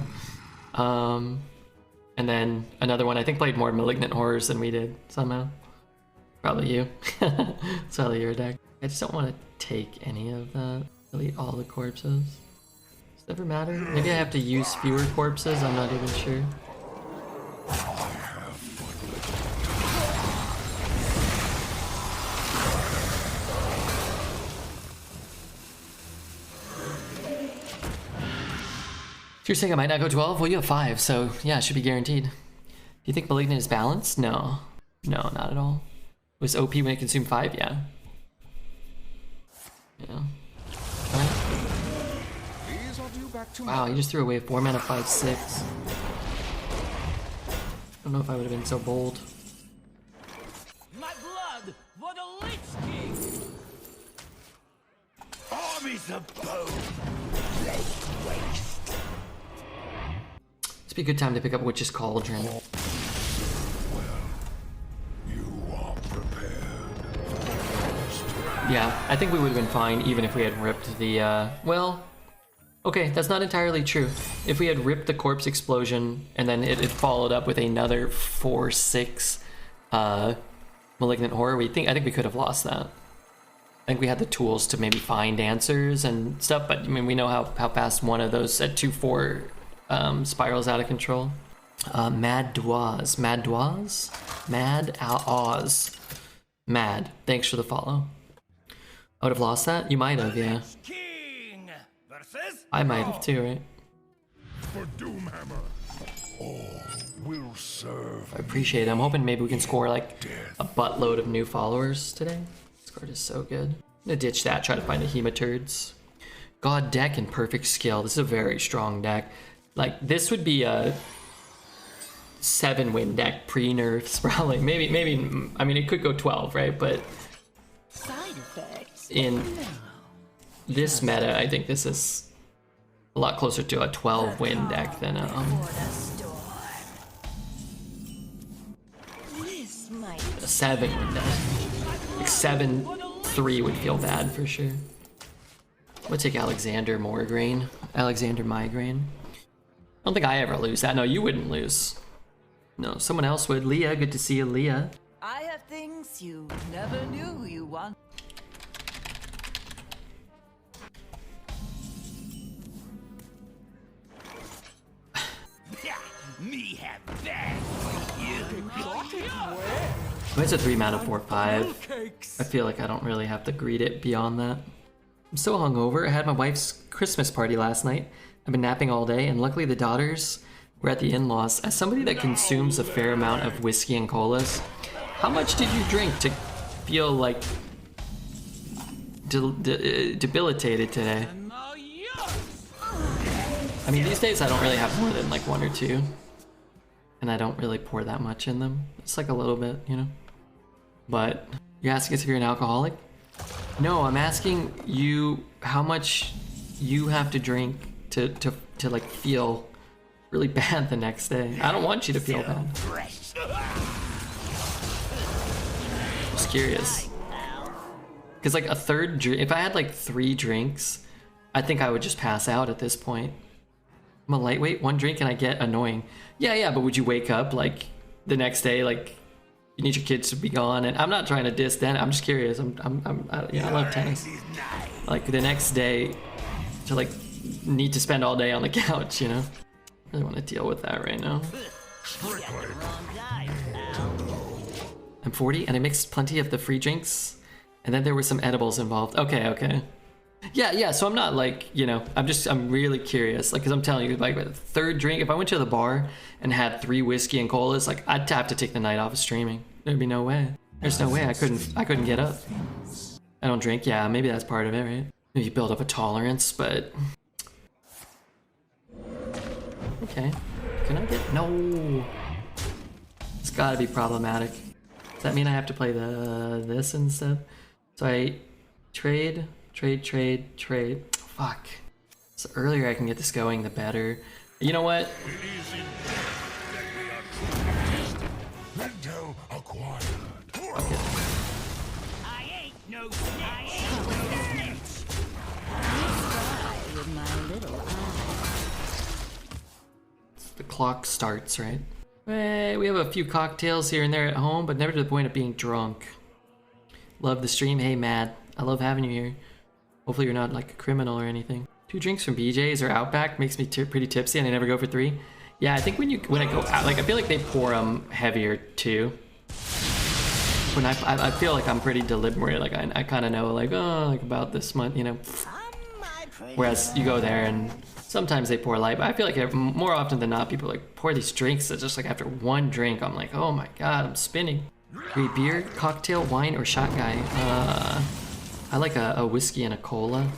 And then another one, I think, played more Malignant Horrors than we did somehow. Probably you. It's probably your deck. I just don't want to take any of that. Delete all the corpses. Does it ever matter? Maybe I have to use fewer corpses, I'm not even sure. If you're saying I might not go 12, well, you have 5, so yeah, it should be guaranteed. Do you think Malignant is balanced? No. No, not at all. It was OP when it consumed 5, yeah. Yeah. Right. Wow, he just threw away 4 mana 5/6. I don't know if I would have been so bold. My blood for the Lich King! Armies of bone! This would be a good time to pick up Witch's Cauldron. Yeah, I think we would have been fine even if we had ripped the, well, okay, that's not entirely true. If we had ripped the Corpse Explosion and then it followed up with another 4/6 Malignant Horror, I think we could have lost that. I think we had the tools to maybe find answers and stuff, but I mean, we know how fast one of those at 2/4 spirals out of control. Mad Dwaz. Mad, thanks for the follow. I would have lost that? You might have, yeah. King versus I might have too, right? For Doomhammer, all will serve. I appreciate it. I'm hoping maybe we can score like a buttload of new followers today. This card is so good. I'm gonna ditch that, try to find the Hematurds. God deck and Perfect Skill. This is a very strong deck. Like, this would be a 7-win deck pre-nerfs, probably. Maybe, I mean, it could go 12, right? But Side effects. in this meta, I think this is a lot closer to a 12-win deck than a This might 7-win deck. Like 7-3 would feel bad for sure. I'm gonna take Alexander Migraine. I don't think I ever lose that. No, you wouldn't lose. No, someone else would. Leah, good to see you, Leah. I have things you never knew you want. me have that for you. It's a 3-mana 4/5. I feel like I don't really have to greet it beyond that. I'm so hungover. I had my wife's Christmas party last night. I've been napping all day, and luckily the daughters were at the in-laws. As somebody that consumes a fair amount of whiskey and colas, how much did you drink to feel like debilitated today? I mean, these days I don't really have more than like 1 or 2. And I don't really pour that much in them. It's like a little bit, you know? But you're asking us if you're an alcoholic? No, I'm asking you how much you have to drink to like feel really bad the next day. I don't want you to feel bad. Just curious. Because like a third drink, if I had like 3 drinks, I think I would just pass out at this point. I'm a lightweight, 1 drink and I get annoying. Yeah, but would you wake up like the next day, like you need your kids to be gone? And I'm not trying to diss Dan. I'm just curious. I love tennis. Like the next day, to like need to spend all day on the couch, you know? I really want to deal with that right now. I'm 40 and I mixed plenty of the free drinks, and then there were some edibles involved. Okay. Yeah, so I'm not like, you know, I'm really curious, like, because I'm telling you, like, with a third drink, if I went to the bar and had 3 whiskey and colas, like, I'd have to take the night off of streaming. There'd be no way. There's no way I couldn't get up. I don't drink, yeah, maybe that's part of it, right? Maybe you build up a tolerance, but... Okay. Can I get... No! It's gotta be problematic. Does that mean I have to play this instead? So I trade... Fuck. So earlier I can get this going, the better. You know what? Intel acquired. Fuck it. I ain't no snitch. With my little eye. The clock starts, right? We have a few cocktails here and there at home, but never to the point of being drunk. Love the stream. Hey, Matt. I love having you here. Hopefully you're not like a criminal or anything. 2 drinks from BJ's or Outback makes me pretty tipsy, and I never go for 3. Yeah, I think when I go out, like I feel like they pour them heavier too. When I feel like I'm pretty deliberate, like I kind of know like, oh, like about this month, you know. Whereas you go there and sometimes they pour light, but I feel like more often than not people like pour these drinks that just like after 1 drink I'm like, oh my god, I'm spinning. Great beer, cocktail, wine, or shot guy. I like a whiskey and a cola.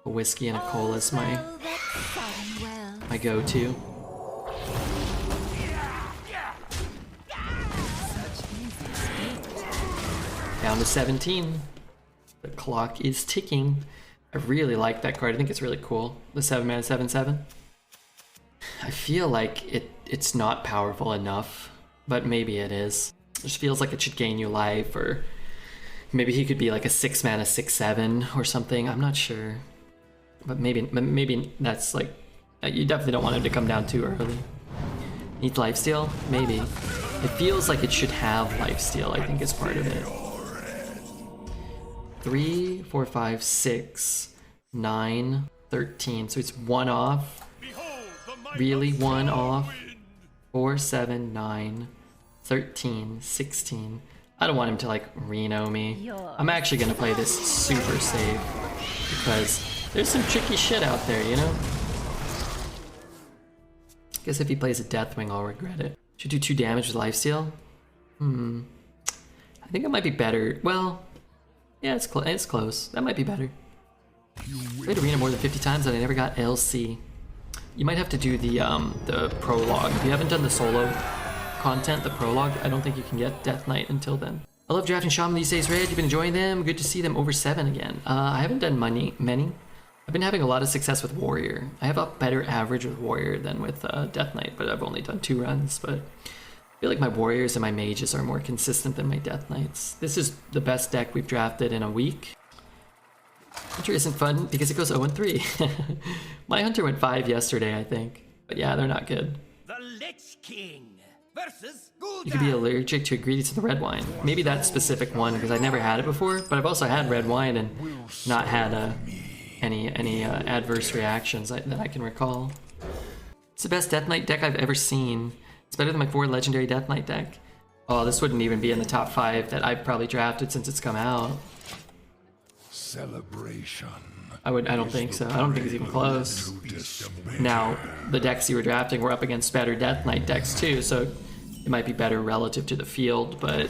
A whiskey and a cola is my go-to. Down to 17. The clock is ticking. I really like that card. I think it's really cool. The 7-mana 7/7. I feel like it's not powerful enough, but maybe it is. It just feels like it should gain you life, or maybe he could be like a 6-mana 6/7 or something. I'm not sure. But maybe that's like, you definitely don't want him to come down too early. Needs lifesteal? Maybe. It feels like it should have lifesteal, I think is part of it. 3, 4, 5, 6, 9, 13. So it's 1 off. Really 1 off. 4, 7, 9, 13, 16. I don't want him to like Reno me. I'm actually gonna play this super safe because there's some tricky shit out there, you know? Guess if he plays a Deathwing, I'll regret it. Should do 2 damage with lifesteal? I think it might be better. Well, yeah, it's close. That might be better. Played Arena more than 50 times and I never got LC. You might have to do the prologue. If you haven't done the solo content, the prologue, I don't think you can get Death Knight until then. I love drafting Shaman these days, Red. You've been enjoying them? Good to see them over 7 again. I haven't done many. I've been having a lot of success with Warrior. I have a better average with Warrior than with Death Knight, but I've only done 2 runs. But I feel like my Warriors and my Mages are more consistent than my Death Knights. This is the best deck we've drafted in a week. Hunter isn't fun because it goes 0-3. My Hunter went 5 yesterday, I think. But yeah, they're not good. The Lich King versus Gul'dan. You could be allergic to ingredients in the red wine. Maybe that specific one, because I never had it before. But I've also had red wine and not had any adverse reactions that I can recall. It's the best Death Knight deck I've ever seen. It's better than my 4 legendary Death Knight deck. Oh, this wouldn't even be in the top 5 that I've probably drafted since it's come out. Celebration. I don't think so. I don't think it's even close. Now, the decks you were drafting were up against better Death Knight decks too, so it might be better relative to the field, but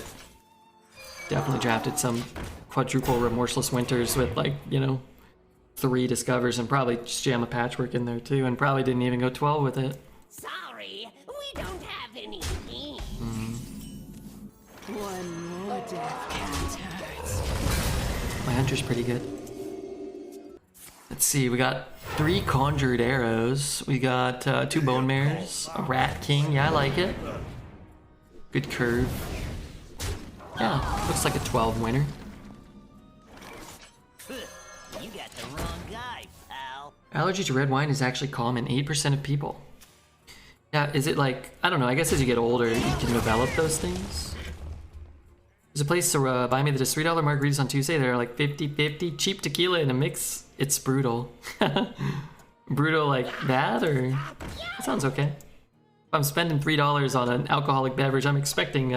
definitely drafted some quadruple Remorseless Winters with like, you know, 3 Discovers and probably just jam a Patchwerk in there too, and probably didn't even go 12 with it. Sorry, we don't have any ink. One more death count hurts. My Hunter's pretty good. Let's see, we got 3 Conjured Arrows. We got 2 Bone Mares, a Rat King. Yeah, I like it. Good curve. Yeah, looks like a 12 winner. You got the wrong guy, pal. Allergy to red wine is actually common, 8% of people. Yeah, is it like, I don't know, I guess as you get older, you can develop those things. There's a place to buy me that does $3 margaritas on Tuesday. They're like 50-50, cheap tequila in a mix. It's brutal. Brutal like that, or? That sounds okay. If I'm spending $3 on an alcoholic beverage, I'm expecting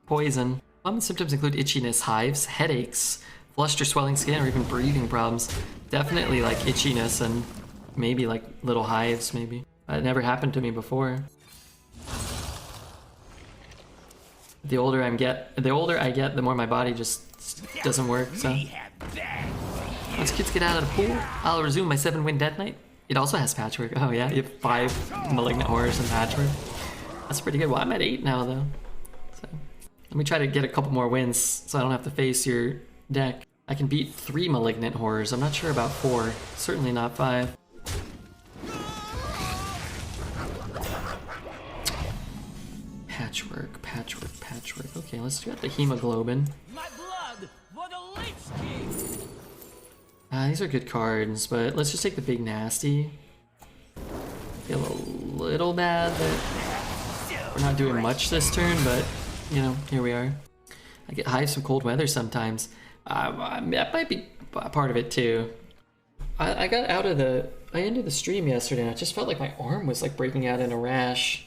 poison. Common symptoms include itchiness, hives, headaches, flushed or swelling skin, or even breathing problems. Definitely like itchiness and maybe like little hives, maybe. It never happened to me before. The older I get, the more my body just doesn't work, so. Once kids get out of the pool, I'll resume my 7-win Death Knight. It also has Patchwerk. Oh yeah, you have 5 Malignant Horrors and Patchwerk. That's pretty good. Well, I'm at 8 now, though. So, let me try to get a couple more wins so I don't have to face your deck. I can beat 3 Malignant Horrors. I'm not sure about 4. Certainly not 5. Patchwerk. Okay, let's get the hemoglobin. My blood for the Lich King. These are good cards, but let's just take the big nasty. Feel a little bad that we're not doing much this turn, but you know, here we are. I get hives from cold weather sometimes. That might be a part of it too. I got out of the. I ended the stream yesterday and I just felt like my arm was like breaking out in a rash.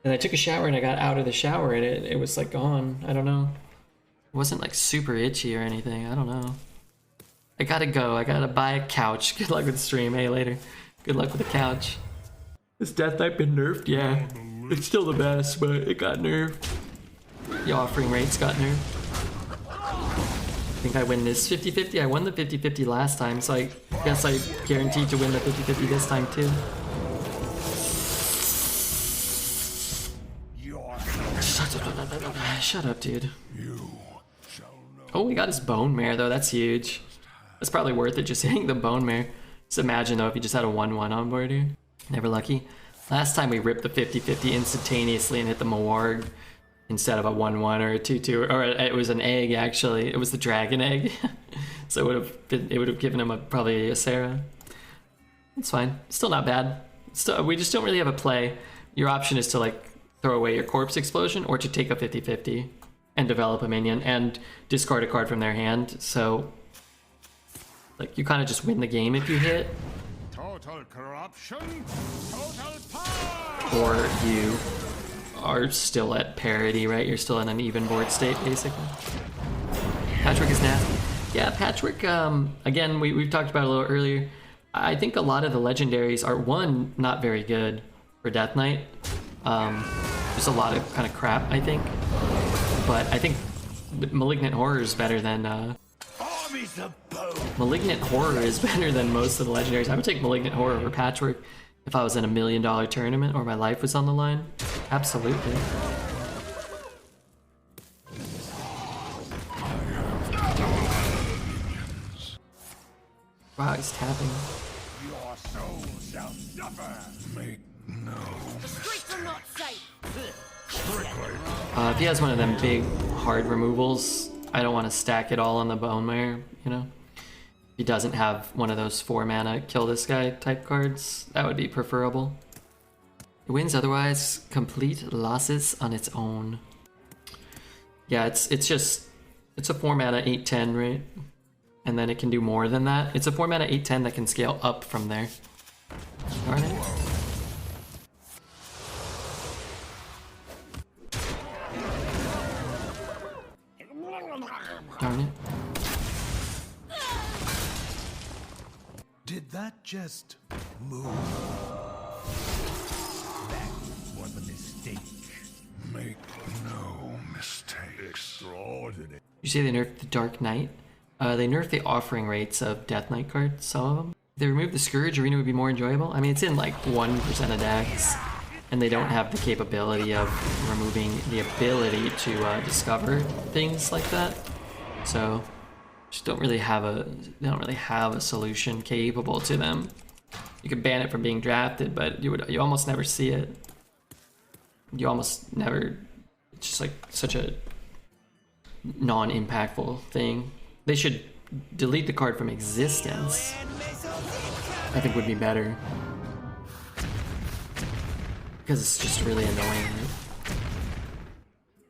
And I took a shower and I got out of the shower and it was like gone. I don't know. It wasn't like super itchy or anything. I don't know. I gotta go. I gotta buy a couch. Good luck with the stream. Hey, later. Good luck with the couch. Has Death Knight been nerfed? Yeah. It's still the best, but it got nerfed. The offering rates got nerfed. I think I win this 50-50. I won the 50-50 last time, so I guess I guaranteed to win the 50-50 this time too. Shut up, dude. Oh, we got his bone mare though. That's huge. That's probably worth it just hitting the bone mare. Just imagine though if you just had a 1-1 on board here. Never lucky. Last time we ripped the 50-50 instantaneously and hit the Mawarg instead of a 1-1 or a 2-2, or it was an egg actually. It was the dragon egg. So it would have given him probably a Sarah. It's fine. Still not bad. Still, we just don't really have a play. Your option is to like throw away your corpse explosion or to take a 50-50 and develop a minion and discard a card from their hand. So like you kind of just win the game if you hit. Total corruption, total power. Or you are still at parity, right? You're still in an even board state, basically. Patchwerk is nasty. Yeah, Patchwerk, again, we've talked about it a little earlier. I think a lot of the legendaries are, one, not very good for Death Knight. Just a lot of kind of crap, I think. But I think Malignant Horror is better than... Malignant Horror is better than most of the legendaries. I would take Malignant Horror over Patchwerk if I was in $1 million tournament or my life was on the line. Absolutely. Wow, he's tapping. Your soul shall suffer. Make no The streets are not safe. If he has one of them big hard removals, I don't want to stack it all on the bone mare, you know? If he doesn't have one of those 4 mana kill this guy type cards, that would be preferable. It wins otherwise, complete losses on its own. Yeah, it's a 4 mana 8/10, right? And then it can do more than that. It's a 4 mana 8/10 that can scale up from there. Darn it. Darn it. Did that just move? That was a mistake. Make no mistakes. Extraordinary. You say they nerfed the Dark Knight? They nerfed the offering rates of Death Knight cards, some of them. If they removed the Scourge, Arena would be more enjoyable. I mean, it's in like 1% of decks, and they don't have the capability of removing the ability to discover things like that. So, just they don't really have a solution capable to them. You could ban it from being drafted, but you almost never see it. You almost never. It's just like such a non-impactful thing. They should delete the card from existence. I think would be better. Because it's just really annoying. Right?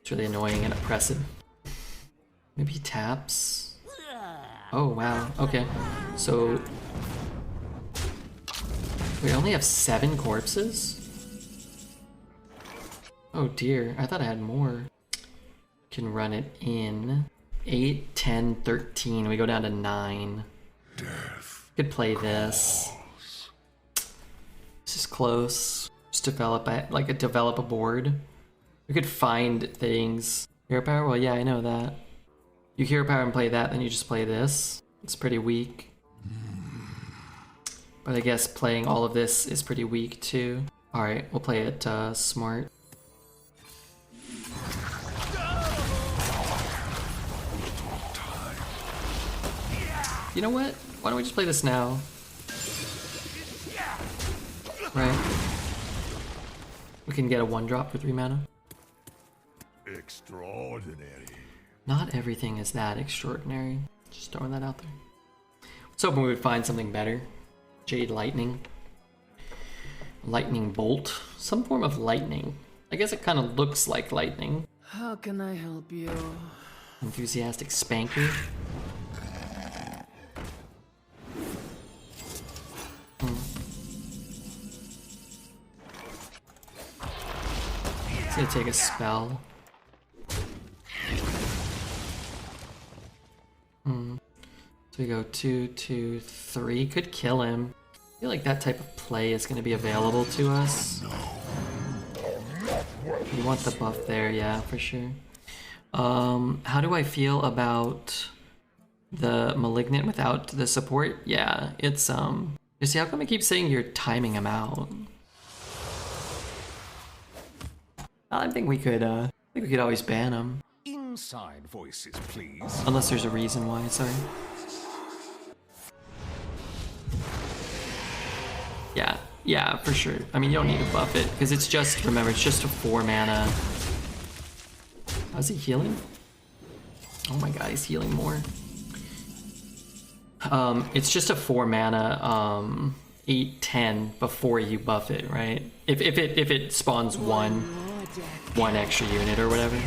It's really annoying and oppressive. Maybe he taps. Oh wow, okay. So we only have 7 corpses? Oh dear, I thought I had more. Can run it in 8, 10, 13. We go down to 9. Could play this. This is close. Just develop a board. We could find things. Hero power? Well, yeah, I know that. You hero power and play that, then you just play this. It's pretty weak. But I guess playing all of this is pretty weak too. Alright, we'll play it smart. You know what? Why don't we just play this now? Right? We can get a 1-drop for 3 mana. Extraordinary. Not everything is that extraordinary. Just throwing that out there. was hoping we would find something better. Jade Lightning. Lightning Bolt. Some form of lightning. I guess it kind of looks like lightning. How can I help you? Enthusiastic Spanker. It's gonna take a spell. So we go 2, 2, 3. Could kill him. I feel like that type of play is gonna be available to us. You want the buff there, yeah, for sure. How do I feel about the Malignant without the support? Yeah, it's you see, how come I keep saying you're timing him out? I think we could always ban him. Inside voices, please. Unless there's a reason why, sorry. Yeah, for sure. I mean, you don't need to buff it, because it's just, remember, it's just a 4 mana. How's he healing? Oh my god, he's healing more. It's just a 4 mana, 8/10 before you buff it, right? If it spawns one extra unit or whatever.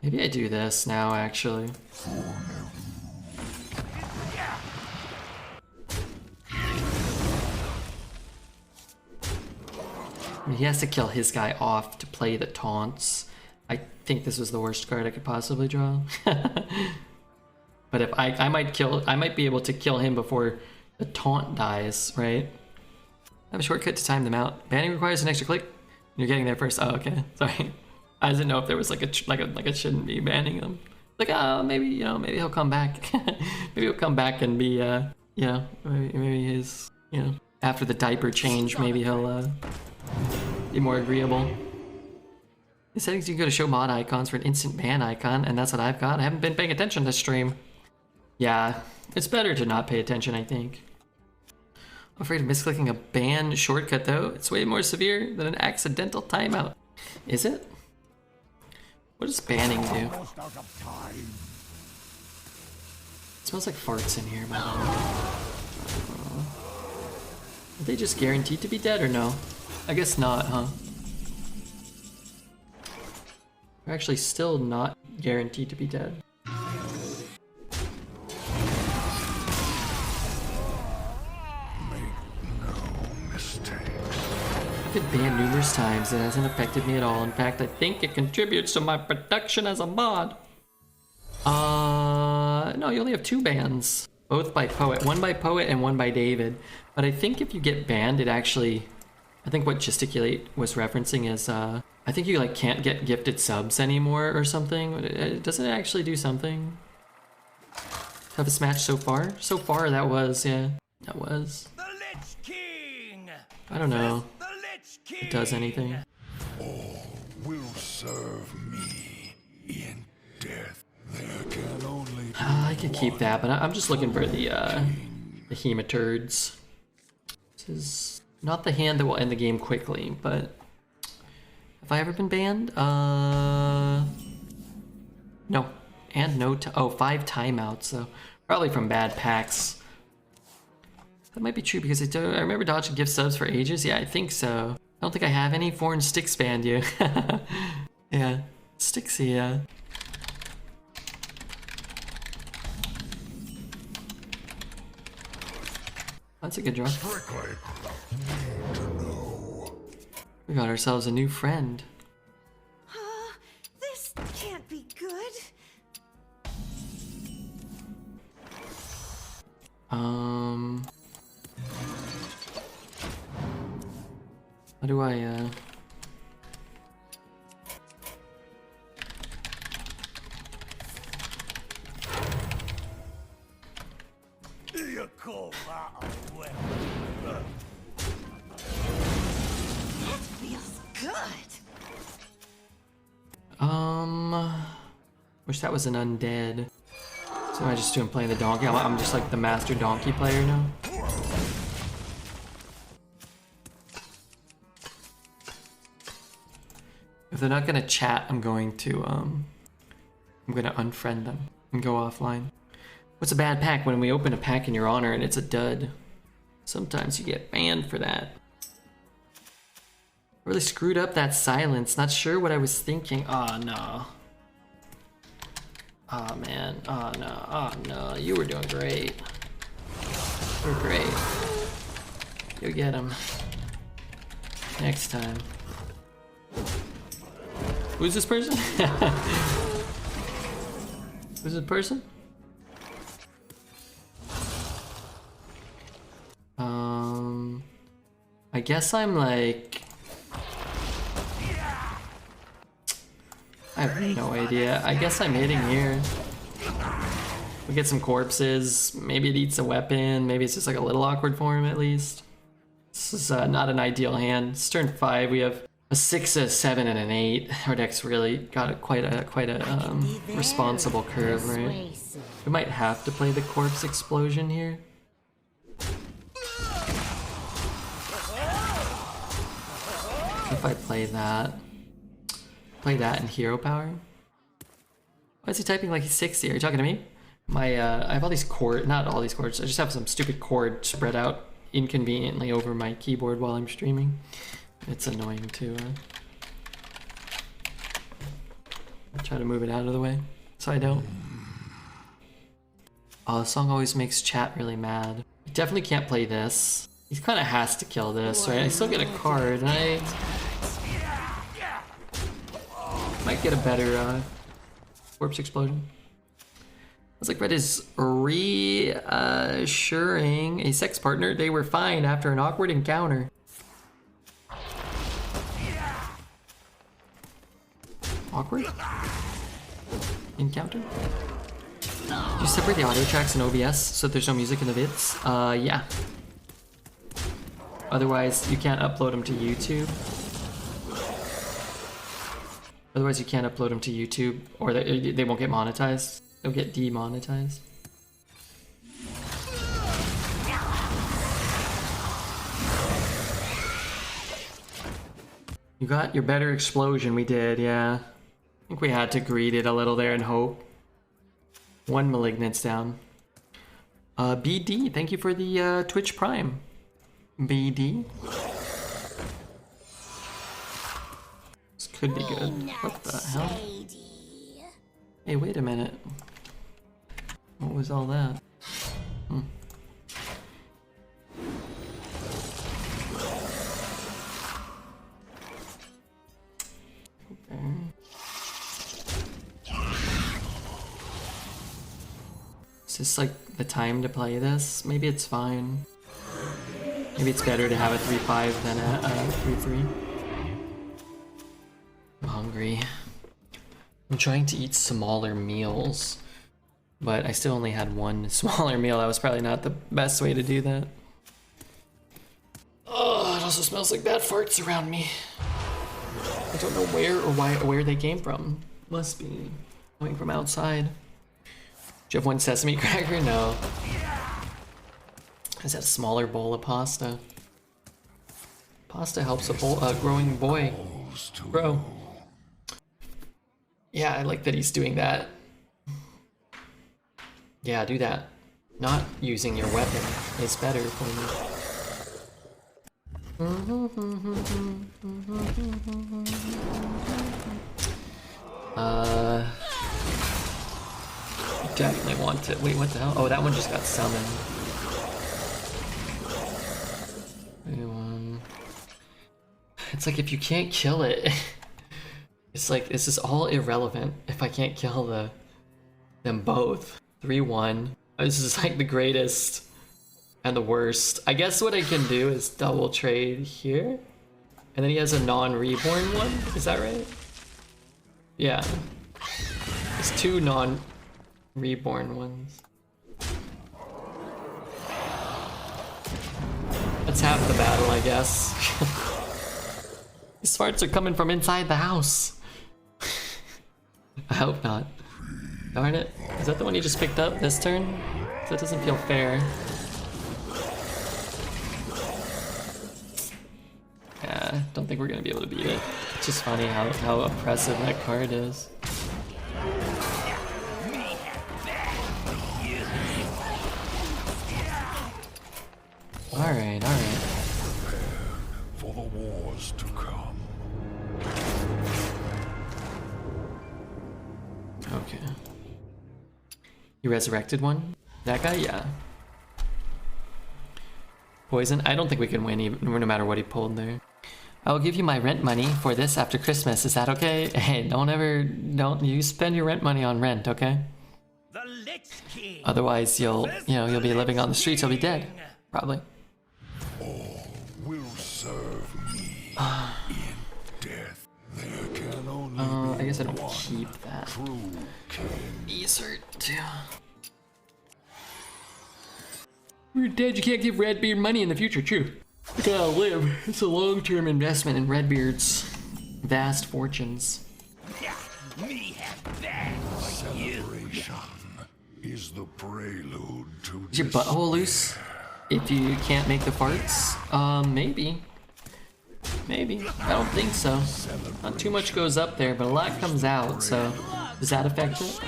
Maybe I do this now, actually. He has to kill his guy off to play the taunts. I think this was the worst card I could possibly draw. But if I might be able to kill him before the taunt dies, right? I have a shortcut to time them out. Banning requires an extra click. You're getting there first. Oh, okay. Sorry. I didn't know if there was like I shouldn't be banning them. Like, oh, maybe maybe he'll come back. Maybe he'll come back and be maybe his after the diaper change, maybe he'll be more agreeable. In settings, you can go to show mod icons for an instant ban icon, and that's what I've got. I haven't been paying attention to stream. Yeah, it's better to not pay attention, I think. I'm afraid of misclicking a ban shortcut, though. It's way more severe than an accidental timeout. Is it? What does banning do? It smells like farts in here, by the way. Are they just guaranteed to be dead or no? I guess not, huh? They're actually still not guaranteed to be dead. I've been banned numerous times. It hasn't affected me at all. In fact, I think it contributes to my production as a mod. No, you only have 2 bans. Both by Poet. One by Poet and one by David. But I think if you get banned, it actually... I think what Gesticulate was referencing is, I think you like can't get gifted subs anymore or something. Doesn't it actually do something? Toughest match so far? So far, that was, yeah. That was. The Lich King! I don't know. The Lich King! If it does anything. All will serve me in death. There can only be I could keep that, but I'm just looking for the Hematurds. This is not the hand that will end the game quickly, but have I ever been banned? No. And no, 5 timeouts, so probably from bad packs. That might be true because I remember dodging gift subs for ages. Yeah, I think so. I don't think I have any. Foreign Sticks banned you. Yeah, Sticksy, yeah. That's a good draw. strictly need to know. We got ourselves a new friend. This can't be good. How do I, You call that a weapon? Feels good. wish that was an undead. So I just do him playing the donkey. I'm just like the master donkey player now. If they're not gonna chat, I'm gonna unfriend them and go offline. What's a bad pack? When we open a pack in your honor and it's a dud. Sometimes you get banned for that. Really screwed up that silence. Not sure what I was thinking. Oh no. Oh man. Oh no. Oh no. You were doing great. You're great. You get him. Next time. Who's this person? Who's this person? I guess I'm like... I have no idea. I guess I'm hitting here. We get some corpses. Maybe it eats a weapon. Maybe it's just like a little awkward for him at least. This is not an ideal hand. It's turn 5. We have a 6, a 7, and an 8. Our deck's really got quite a responsible curve, right? We might have to play the corpse explosion here. If I play that in hero power. Why is he typing like he's 60? Are you talking to me? I have all these chords, not all these chords. I just have some stupid chord spread out inconveniently over my keyboard while I'm streaming. It's annoying to try to move it out of the way so I don't. Oh, the song always makes chat really mad. You definitely can't play this. He kind of has to kill this, right? I still get a card, and I might get a better corpse explosion. It's like Red is reassuring a sex partner they were fine after an awkward encounter. Awkward? Encounter? Do you separate the audio tracks in OBS so there's no music in the vids? Yeah. Otherwise, you can't upload them to YouTube. Otherwise, you can't upload them to YouTube, or they won't get monetized. They'll get demonetized. You got your better explosion, we did, yeah. I think we had to greed it a little there and hope. 1 Malignant's down. BD, thank you for the Twitch Prime. BD. This could be good. What the hell? Hey, wait a minute. What was all that? Is this like the time to play this? Maybe it's fine. Maybe it's better to have a 3-5 than a 3-3. I'm hungry. I'm trying to eat smaller meals, but I still only had 1 smaller meal. That was probably not the best way to do that. Oh, it also smells like bad farts around me. I don't know where or where they came from. Must be coming from outside. Do you have 1 sesame cracker? No. Is that a smaller bowl of pasta? Pasta helps a growing boy grow. Yeah, I like that he's doing that. Yeah, do that. Not using your weapon is better for me. Definitely want to. Wait, what the hell? Oh, that one just got summoned. It's like if you can't kill it, it's like this is all irrelevant if I can't kill them both. 3-1. This is like the greatest and the worst. I guess what I can do is double trade here, and then he has a non-reborn one. Is that right? Yeah. There's 2 non-reborn ones. That's half the battle, I guess. These farts are coming from inside the house. I hope not. Darn it. Is that the one you just picked up this turn? That doesn't feel fair. Yeah, don't think we're gonna be able to beat it. It's just funny how oppressive that card is. Alright, alright. For the wars to come. Okay. You resurrected one? That guy? Yeah. Poison? I don't think we can win even, no matter what he pulled there. I'll give you my rent money for this after Christmas. Is that okay? Hey, don't you spend your rent money on rent, okay? The Lich King. Otherwise you'll be living on the streets, you'll be dead. Probably. All will serve me in death. There can only I guess I don't keep that. true king. Insert too. You're dead, you can't give Redbeard money in the future, true. You gotta live. It's a long-term investment in Redbeard's vast fortunes. Me have that for you. Celebration is the prelude to Is your butthole loose? If you can't make the farts? Maybe. Maybe. I don't think so. Not too much goes up there, but a lot comes out, so does that affect it?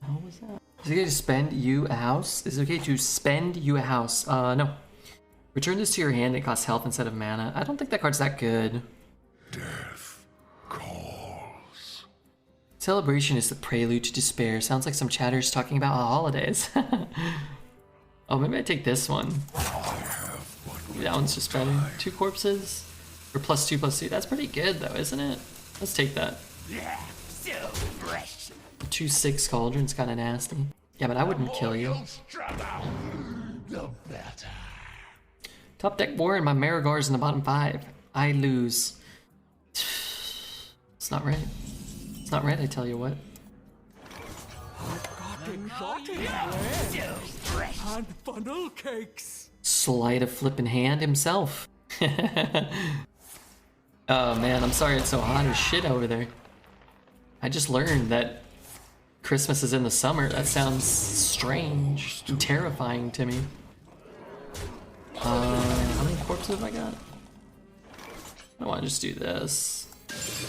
How was that? Is it okay to spend you a house? Is it okay to spend you a house? No. Return this to your hand, it costs health instead of mana. I don't think that card's that good. death calls. Celebration is the prelude to despair. Sounds like some chatters talking about holidays. Oh, maybe I take this one. Maybe that one's just better. 2 corpses? Or +2/+2. That's pretty good though, isn't it? Let's take that. So fresh. 2/6 cauldron's kinda nasty. Yeah, but I wouldn't kill you. The better. Top deck war and my Marigar's in the bottom 5. I lose. It's not right. It's not right, I tell you what. So fresh. And funnel cakes. Sleight of flippin' hand himself. Oh man, I'm sorry it's so hot as shit over there. I just learned that Christmas is in the summer. That sounds strange and terrifying to me. How many corpses have I got? I want to just do this.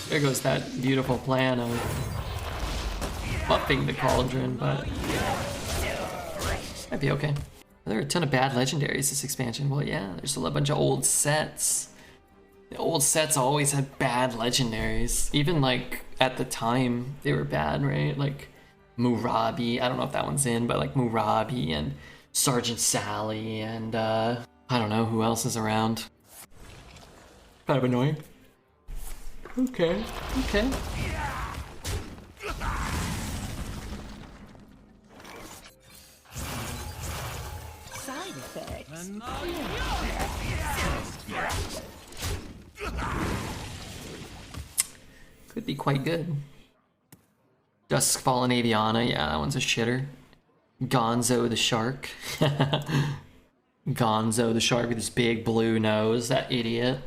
There goes that beautiful plan of buffing the cauldron, but might be okay. There are a ton of bad legendaries this expansion. Well, yeah, there's a bunch of old sets. The old sets always had bad legendaries. Even like at the time, they were bad, right? Like Murabi, I don't know if that one's in, but like Murabi and Sergeant Sally and I don't know who else is around. Kind of annoying. Okay, okay. Side effects. Could be quite good. Duskfallen Aviana, yeah, that one's a shitter. Gonzo the Shark. Gonzo the Shark with his big blue nose, that idiot.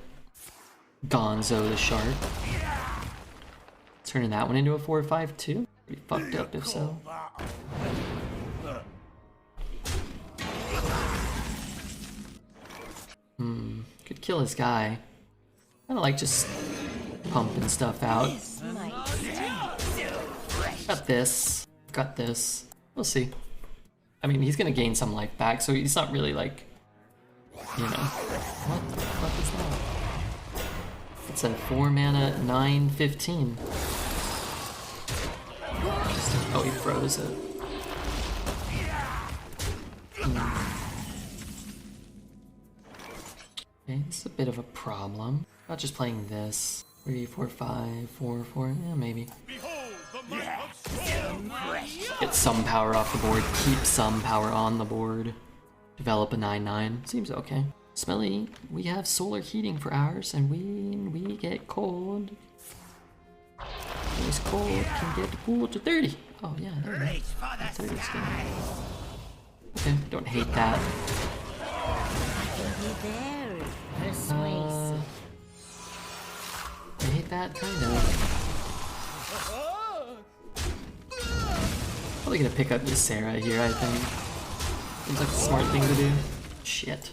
Gonzo the Shark. Turning that one into a 4/5 too? Pretty fucked up if so. Could kill his guy. I don't like just pumping stuff out. Got this. Got this. We'll see. I mean, he's gonna gain some life back, so he's not really like, you know. What the fuck is that? It's a 4 mana 9/15. Oh, he froze it. Okay, this is a bit of a problem. Not just playing this. 3, 4, 5, 4, 4, yeah, maybe. Get some power off the board, keep some power on the board. Develop a 9/9. Seems okay. Smelly, we have solar heating for ours, and when we get cold, this cold can get the pool to 30. Oh yeah, there we go. Reach for the 30 is good. sky. Okay, don't hate that. Very persuasive. I hate that, kind of. Probably gonna pick up Ysera here, I think. Seems like a smart thing to do. Shit.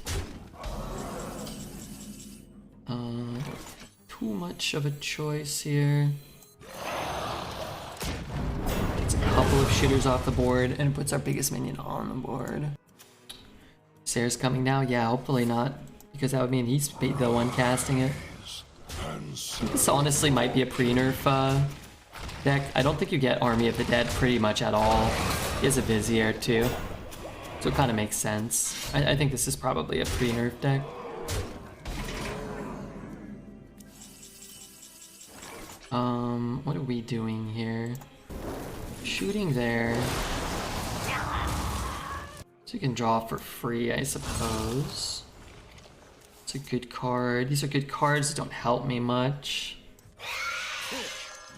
Too much of a choice here. Gets a couple of shitters off the board and puts our biggest minion on the board. Sarah's coming now? Yeah, hopefully not. Because that would mean he's the one casting it. This honestly might be a pre-nerf deck. I don't think you get Army of the Dead pretty much at all. He has a Vizier too. So it kind of makes sense. I think this is probably a pre-nerf deck. What are we doing here? Shooting there. So you can draw for free, I suppose. It's a good card. These are good cards that don't help me much.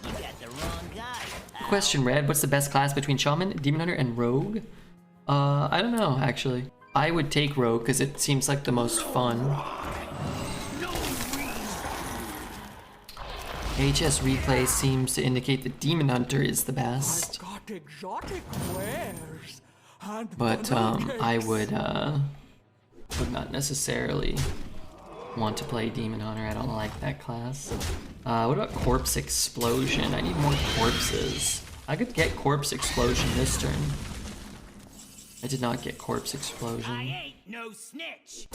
You got the wrong guy. Question, Red. What's the best class between Shaman, Demon Hunter, and Rogue? I don't know, actually. I would take Rogue because it seems like the most fun. HS replay seems to indicate that Demon Hunter is the best. Got exotic wares and But funnel I cakes. would not necessarily want to play Demon Hunter. I don't like that class. What about Corpse Explosion? I need more corpses. I could get Corpse Explosion this turn. I did not get Corpse Explosion. I ain't no snitch.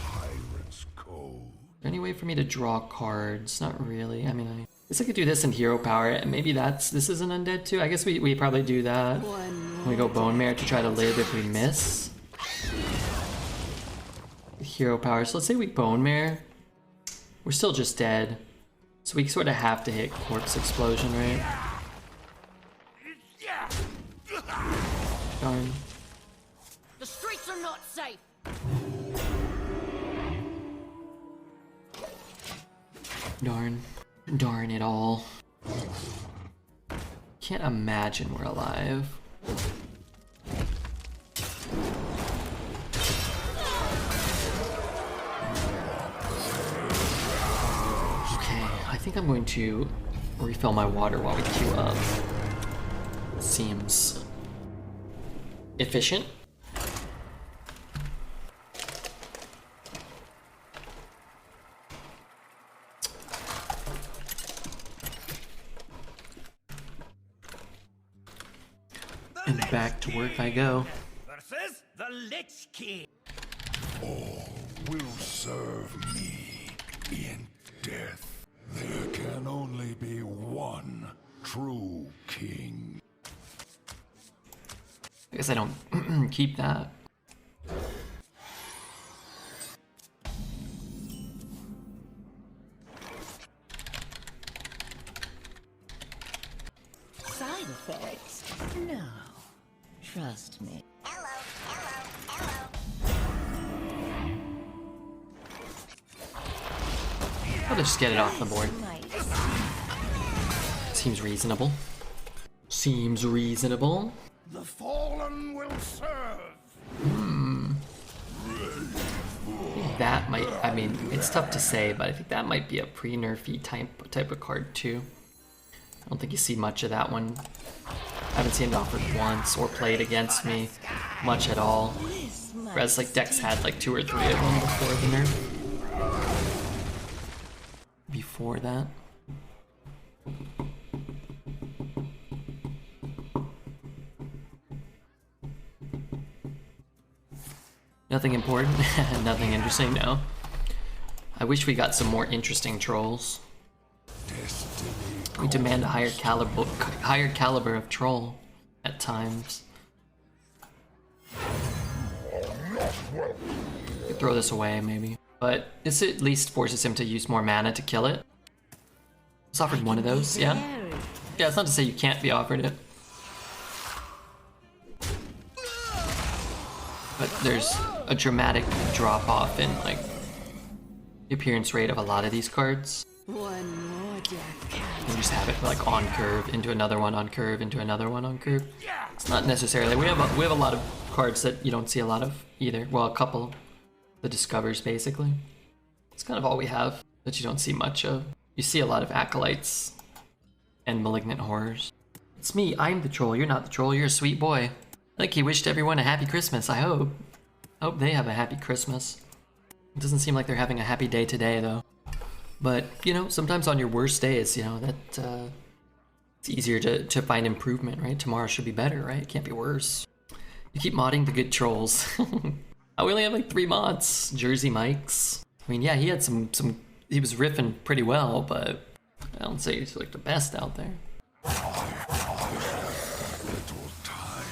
Pirate's code. Is there any way for me to draw cards? Not really. I mean, I guess I could do this in Hero Power, and maybe this is an Undead too. I guess we probably do that. We go Bone Mare to try to live if we miss. Hero Power. So let's say we Bone Mare. We're still just dead. So we sort of have to hit Corpse Explosion, right? Darn. The streets are not safe. Darn. Darn it all. Can't imagine we're alive. Okay, I think I'm going to refill my water while we queue up. Seems efficient. And back to work I go. Versus the Lich King. All will serve me in death. There can only be one true king. I guess I don't keep that. Side effects? No. Trust me. I'll just get it off the board. Might. Seems reasonable. Seems reasonable. The fallen will serve. That might, I mean, it's tough to say, but I think that might be a pre-nerfy type of card too. I don't think you see much of that one. I haven't seen it offered once or played against me much at all. Whereas like decks had like 2 or 3 of them before the nerf. Before that. Nothing important? Nothing interesting, no. I wish we got some more interesting trolls. We demand a higher caliber of troll at times. Could throw this away maybe. But this at least forces him to use more mana to kill it. It's offered one of those, yeah? Yeah, it's not to say you can't be offered it. But there's a dramatic drop off in like the appearance rate of a lot of these cards. One more death. You just have it like on curve into another one on curve into another one on curve. It's not necessarily. We have a lot of cards that you don't see a lot of either. Well, a couple. The Discovers basically. It's kind of all we have that you don't see much of. You see a lot of Acolytes and Malignant Horrors. It's me. I'm the troll. You're not the troll. You're a sweet boy. I think he wished everyone a happy Christmas. I hope. I hope they have a happy Christmas. It doesn't seem like they're having a happy day today though. But, you know, sometimes on your worst days, you know, that it's easier to find improvement, right? Tomorrow should be better, right? It can't be worse. You keep modding the good trolls. We only have like 3 mods. Jersey Mike's. I mean, yeah, he had some. He was riffing pretty well, but I don't say he's like the best out there. Little time.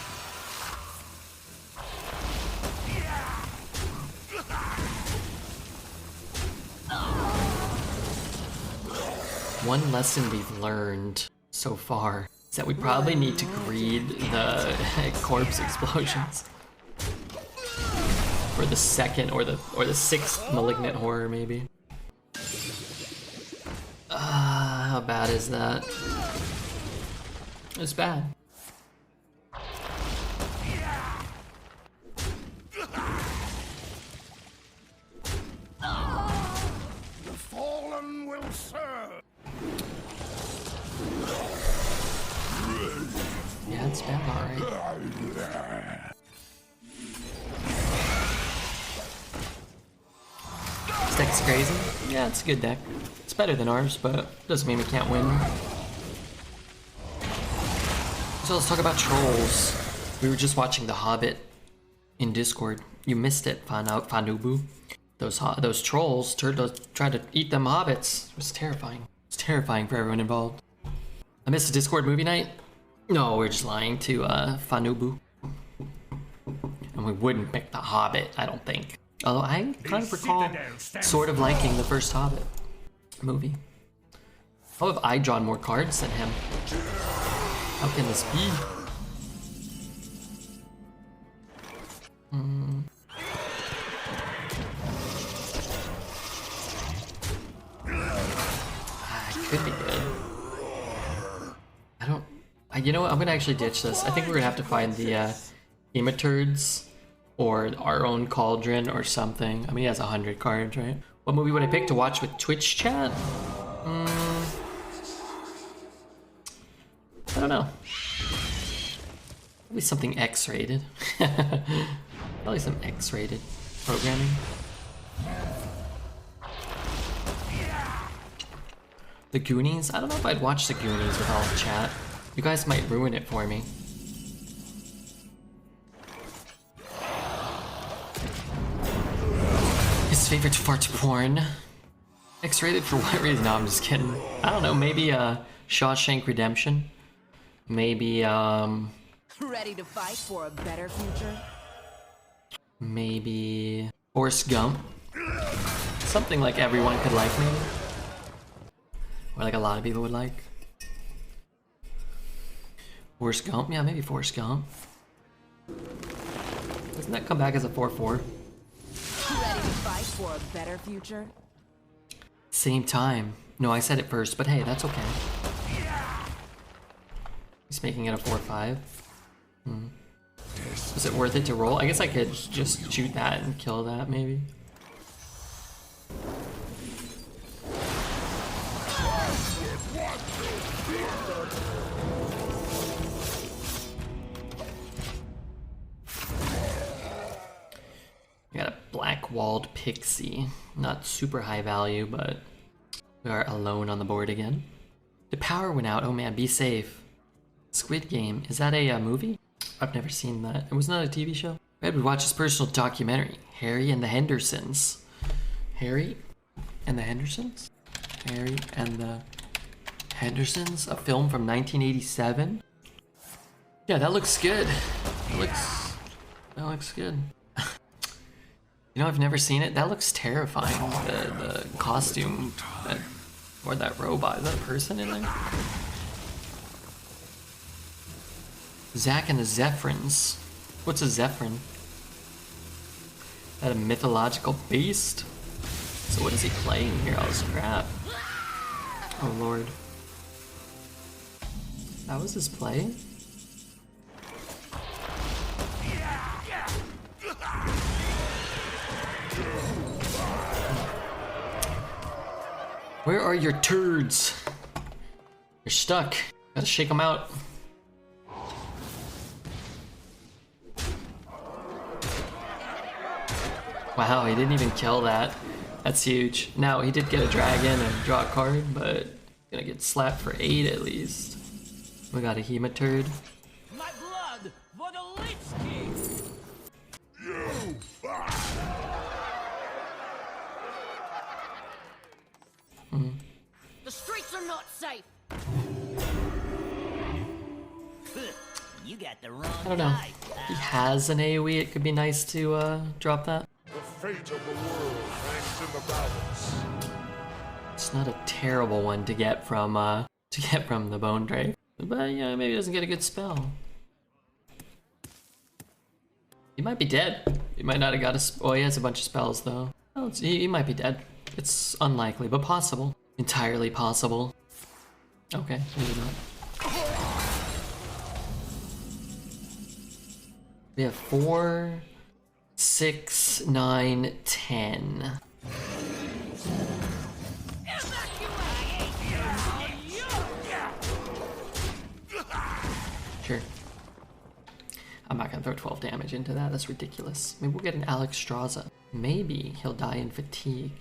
One lesson we've learned so far is that we probably need to greed the corpse explosions for the second or the 6th malignant horror, maybe. How bad is that? It's bad. The fallen will serve. Yeah, it's bad, alright. This deck's crazy. Yeah, it's a good deck. It's better than ours, but doesn't mean we can't win. So let's talk about trolls. We were just watching The Hobbit in Discord. You missed it, Fanubu. Those trolls tried to eat them hobbits. It was terrifying. It's terrifying for everyone involved. I missed a Discord movie night? No, we're just lying to Fanubu. And we wouldn't pick The Hobbit, I don't think. Although I kind of recall sort of liking the first Hobbit movie. How have I drawn more cards than him? How can this be? It could be good. You know what? I'm gonna actually ditch this. I think we're gonna have to find the Hematurds or our own Cauldron or something. I mean, he has 100 cards, right? What movie would I pick to watch with Twitch chat? I don't know. Probably something X-rated. Probably some X-rated programming. The Goonies? I don't know if I'd watch The Goonies with all the chat. You guys might ruin it for me. His favorite fart porn. X-rated for what reason? No, I'm just kidding. I don't know, maybe Shawshank Redemption. Maybe Ready to fight for a better future? maybe Forrest Gump. Something like everyone could like, maybe. Or like a lot of people would like. Forrest Gump? Yeah, maybe Forrest Gump. Doesn't that come back as a 4/4? Ready to fight for a better future? Same time. No, I said it first, but hey, that's okay. He's making it a 4/5. Was it worth it to roll? I guess I could just shoot that and kill that, maybe. We got a black-walled pixie. Not super high value, but we are alone on the board again. The power went out. Oh man, be safe. Squid Game. Is that a movie? I've never seen that. It was not a TV show. We watched his personal documentary, Harry and the Hendersons. Harry and the Hendersons? Harry and the Hendersons? A film from 1987? Yeah, that looks good. That looks good. You know, I've never seen it. That looks terrifying. The costume or that robot. Is that a person in there? Zack and the Zephrins. What's a Zephrin? Is that a mythological beast? So what is he playing here? All this crap. Oh lord. That was his play? Where are your turds? You're stuck. Gotta shake them out. Wow, he didn't even kill that. That's huge. Now, he did get a dragon and draw a card, but gonna get slapped for 8 at least. We got a Hematurd. My blood for the Lich King! I don't know. If he has an AoE, it could be nice to drop that. The fate of the world hangs in the balance. It's not a terrible one to get from the Bone Drake. But yeah, maybe he doesn't get a good spell. He might be dead. He might not have got a... Oh, he has a bunch of spells, though. Oh, he might be dead. It's unlikely, but possible. Entirely possible. Okay, maybe not. We have 4, 6, 9, 10. Sure. I'm not gonna throw 12 damage into that. That's ridiculous. Maybe we'll get an Alex Straza. Maybe he'll die in fatigue.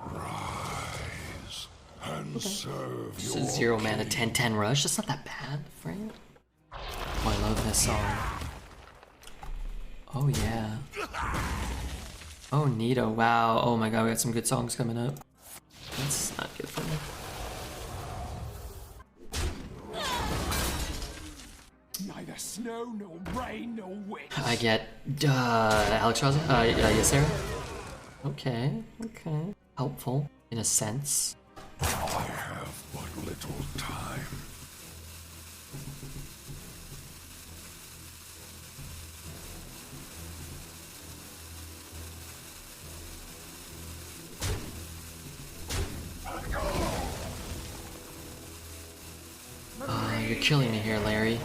Rise and serve This your is 0 mana 10/10 rush. That's not that bad, right? Oh, I love this song. Oh yeah. Oh Nito, wow. Oh my god, we got some good songs coming up. That's not good for me. Neither snow, nor rain, nor wind. I get Alex Rosa? Yes, Sarah? Okay, okay. Helpful, in a sense. I have but little time. You're killing me here, Larry.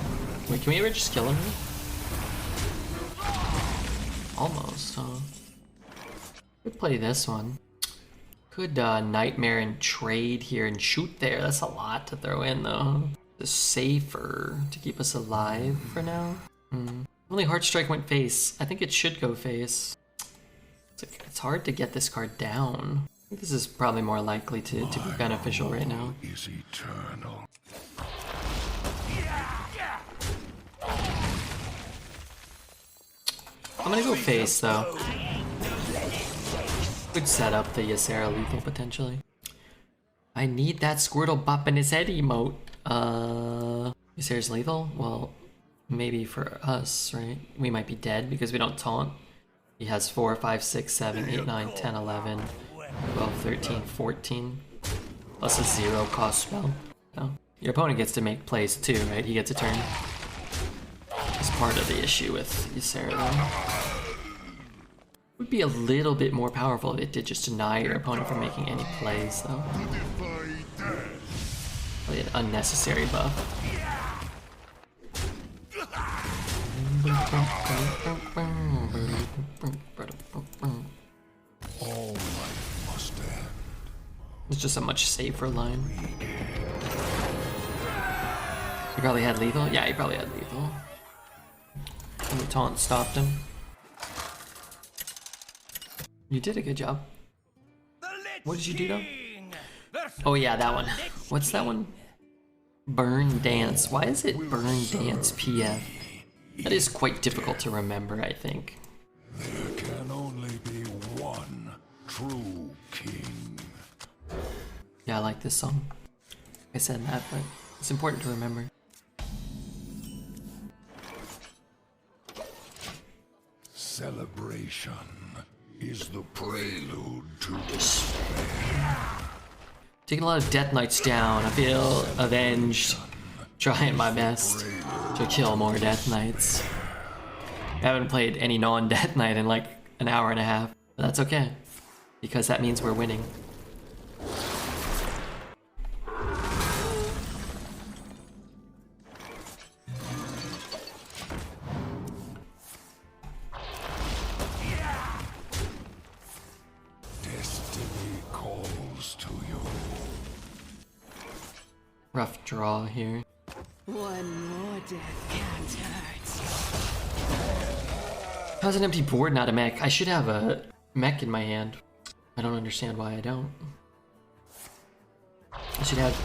Wait, can we ever just kill him? Almost, huh? Could play this one. Could Nightmare and trade here and shoot there. That's a lot to throw in, though. It's safer to keep us alive for now. Only Heartstrike went face. I think it should go face. It's hard to get this card down. I think this is probably more likely to be beneficial right now. Is eternal. I'm gonna go face though. Could set up the Ysera lethal potentially. I need that Squirtle bopping his head emote. Ysera's lethal? Well, maybe for us, right? We might be dead because we don't taunt. He has 4, 5, 6, 7, 8, 9, 10, 11, 12, 13, 14. Plus a 0 cost spell. No. Your opponent gets to make plays too, right? He gets a turn. That's part of the issue with Ysera though. Would be a little bit more powerful if it did just deny your opponent from making any plays though. Really an unnecessary buff. All life must end. It's just a much safer line. He probably had lethal? Yeah, he probably had lethal. And the taunt stopped him. You did a good job. What did you do though? Oh yeah, that one. What's that one? Burn Dance. Why is it Burn Dance PF? That is quite difficult to remember, I think. There can only be one true king. Yeah, I like this song. I said that, but it's important to remember. Celebration is the prelude to despair. Taking a lot of Death Knights down. I feel avenged. Trying my best to kill more Death Knights. I haven't played any non-Death Knight in like an hour and a half. But that's okay. Because that means we're winning. Destiny calls to you. Rough draw here. One more death can't hurt. How's an empty board not a mech? I should have a mech in my hand. I don't understand why I don't. I should have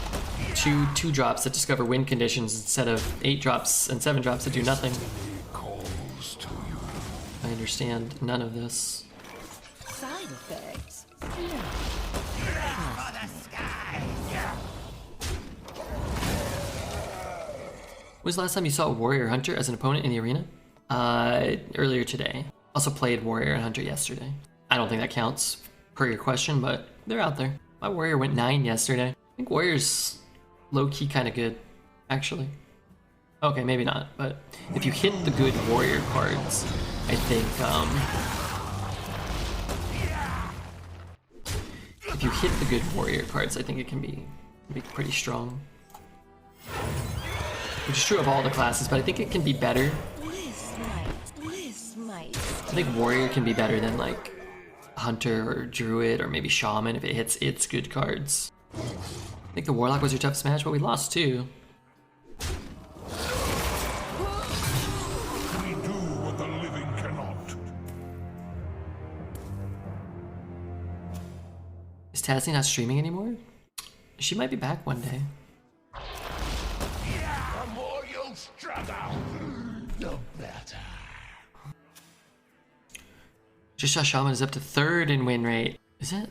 two drops that discover win conditions instead of 8 drops and 7 drops that do nothing. Calls to you. I understand none of this. Side effects. Was the last time you saw a Warrior Hunter as an opponent in the arena? Earlier today. Also played Warrior and Hunter yesterday. I don't think that counts per your question, but they're out there. My Warrior went 9 yesterday. I think Warrior's low-key kind of good, actually. Okay, maybe not, but if you hit the good Warrior cards, I think, if you hit the good Warrior cards, I think it can be pretty strong. Which is true of all the classes, but I think it can be better. I think Warrior can be better than like Hunter or Druid or maybe Shaman if it hits its good cards. I think the Warlock was your toughest match, but we lost too. We do what the living cannot. Is Tazzy not streaming anymore? She might be back one day. The more you struggle, the better. Just saw Shaman is up to 3rd in win rate. Is it?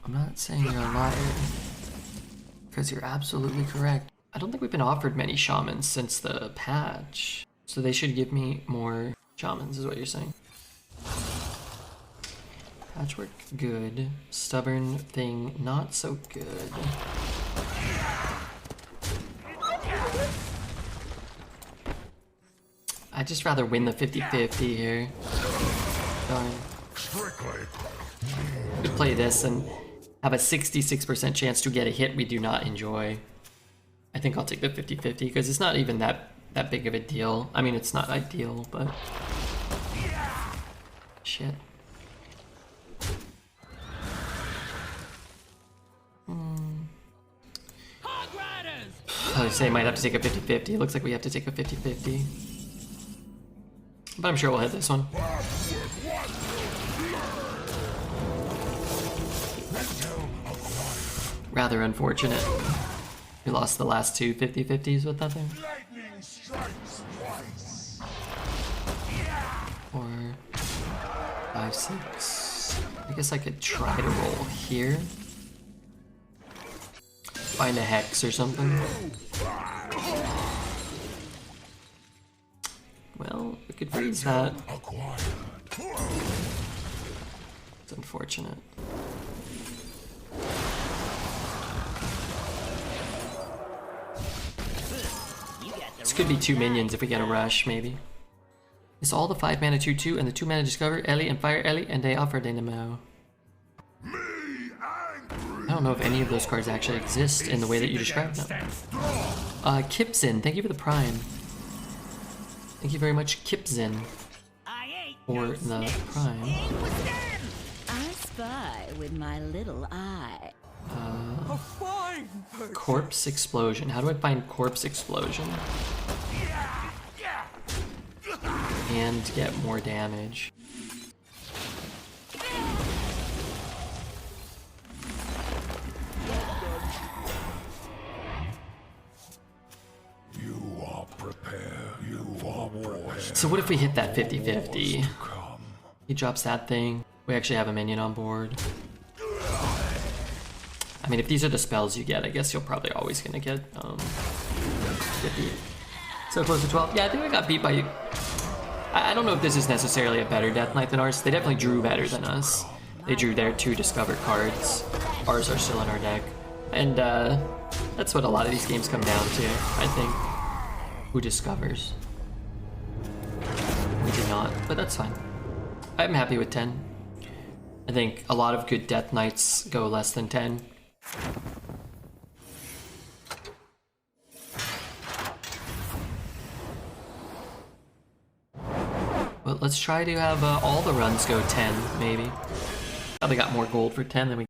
I'm not saying you're a liar, because you're absolutely correct. I don't think we've been offered many Shamans since the patch, so they should give me more Shamans, is what you're saying. Patchwerk, good. Stubborn thing, not so good. I'd just rather win the 50-50 here. Darn. Could play this and have a 66% chance to get a hit we do not enjoy. I think I'll take the 50-50 because it's not even that big of a deal. I mean, it's not ideal, but... Shit. I would say I might have to take a 50-50. It looks like we have to take a 50-50. But I'm sure we'll hit this one. Rather unfortunate. We lost the last two 50-50s with that thing. 4, 5, 6. I guess I could try to roll here. Find a hex or something. Well, we could freeze that. It's unfortunate. This could be 2 minions if we get a rush, maybe. It's all the 5 mana 2/2 and the 2 mana Discover, Ellie and Fire Ellie, and they offer Dynamo. I don't know if any of those cards actually exist in the way that you described them. Kipzin, thank you for the Prime. Thank you very much, Kipzin, for the Prime. I spy with my little eye. Corpse Explosion. How do I find Corpse Explosion? And get more damage. So what if we hit that 50-50? He drops that thing. We actually have a minion on board. I mean, if these are the spells you get, I guess you're probably always gonna get 50. So close to 12. Yeah, I think I got beat by you. I don't know if this is necessarily a better Death Knight than ours. They definitely drew better than us. They drew their 2 discovered cards. Ours are still in our deck. And that's what a lot of these games come down to, I think. Who discovers? We did not, but that's fine. I'm happy with 10. I think a lot of good Death Knights go less than 10. Well, let's try to have all the runs go 10, maybe. Probably got more gold for 10 than we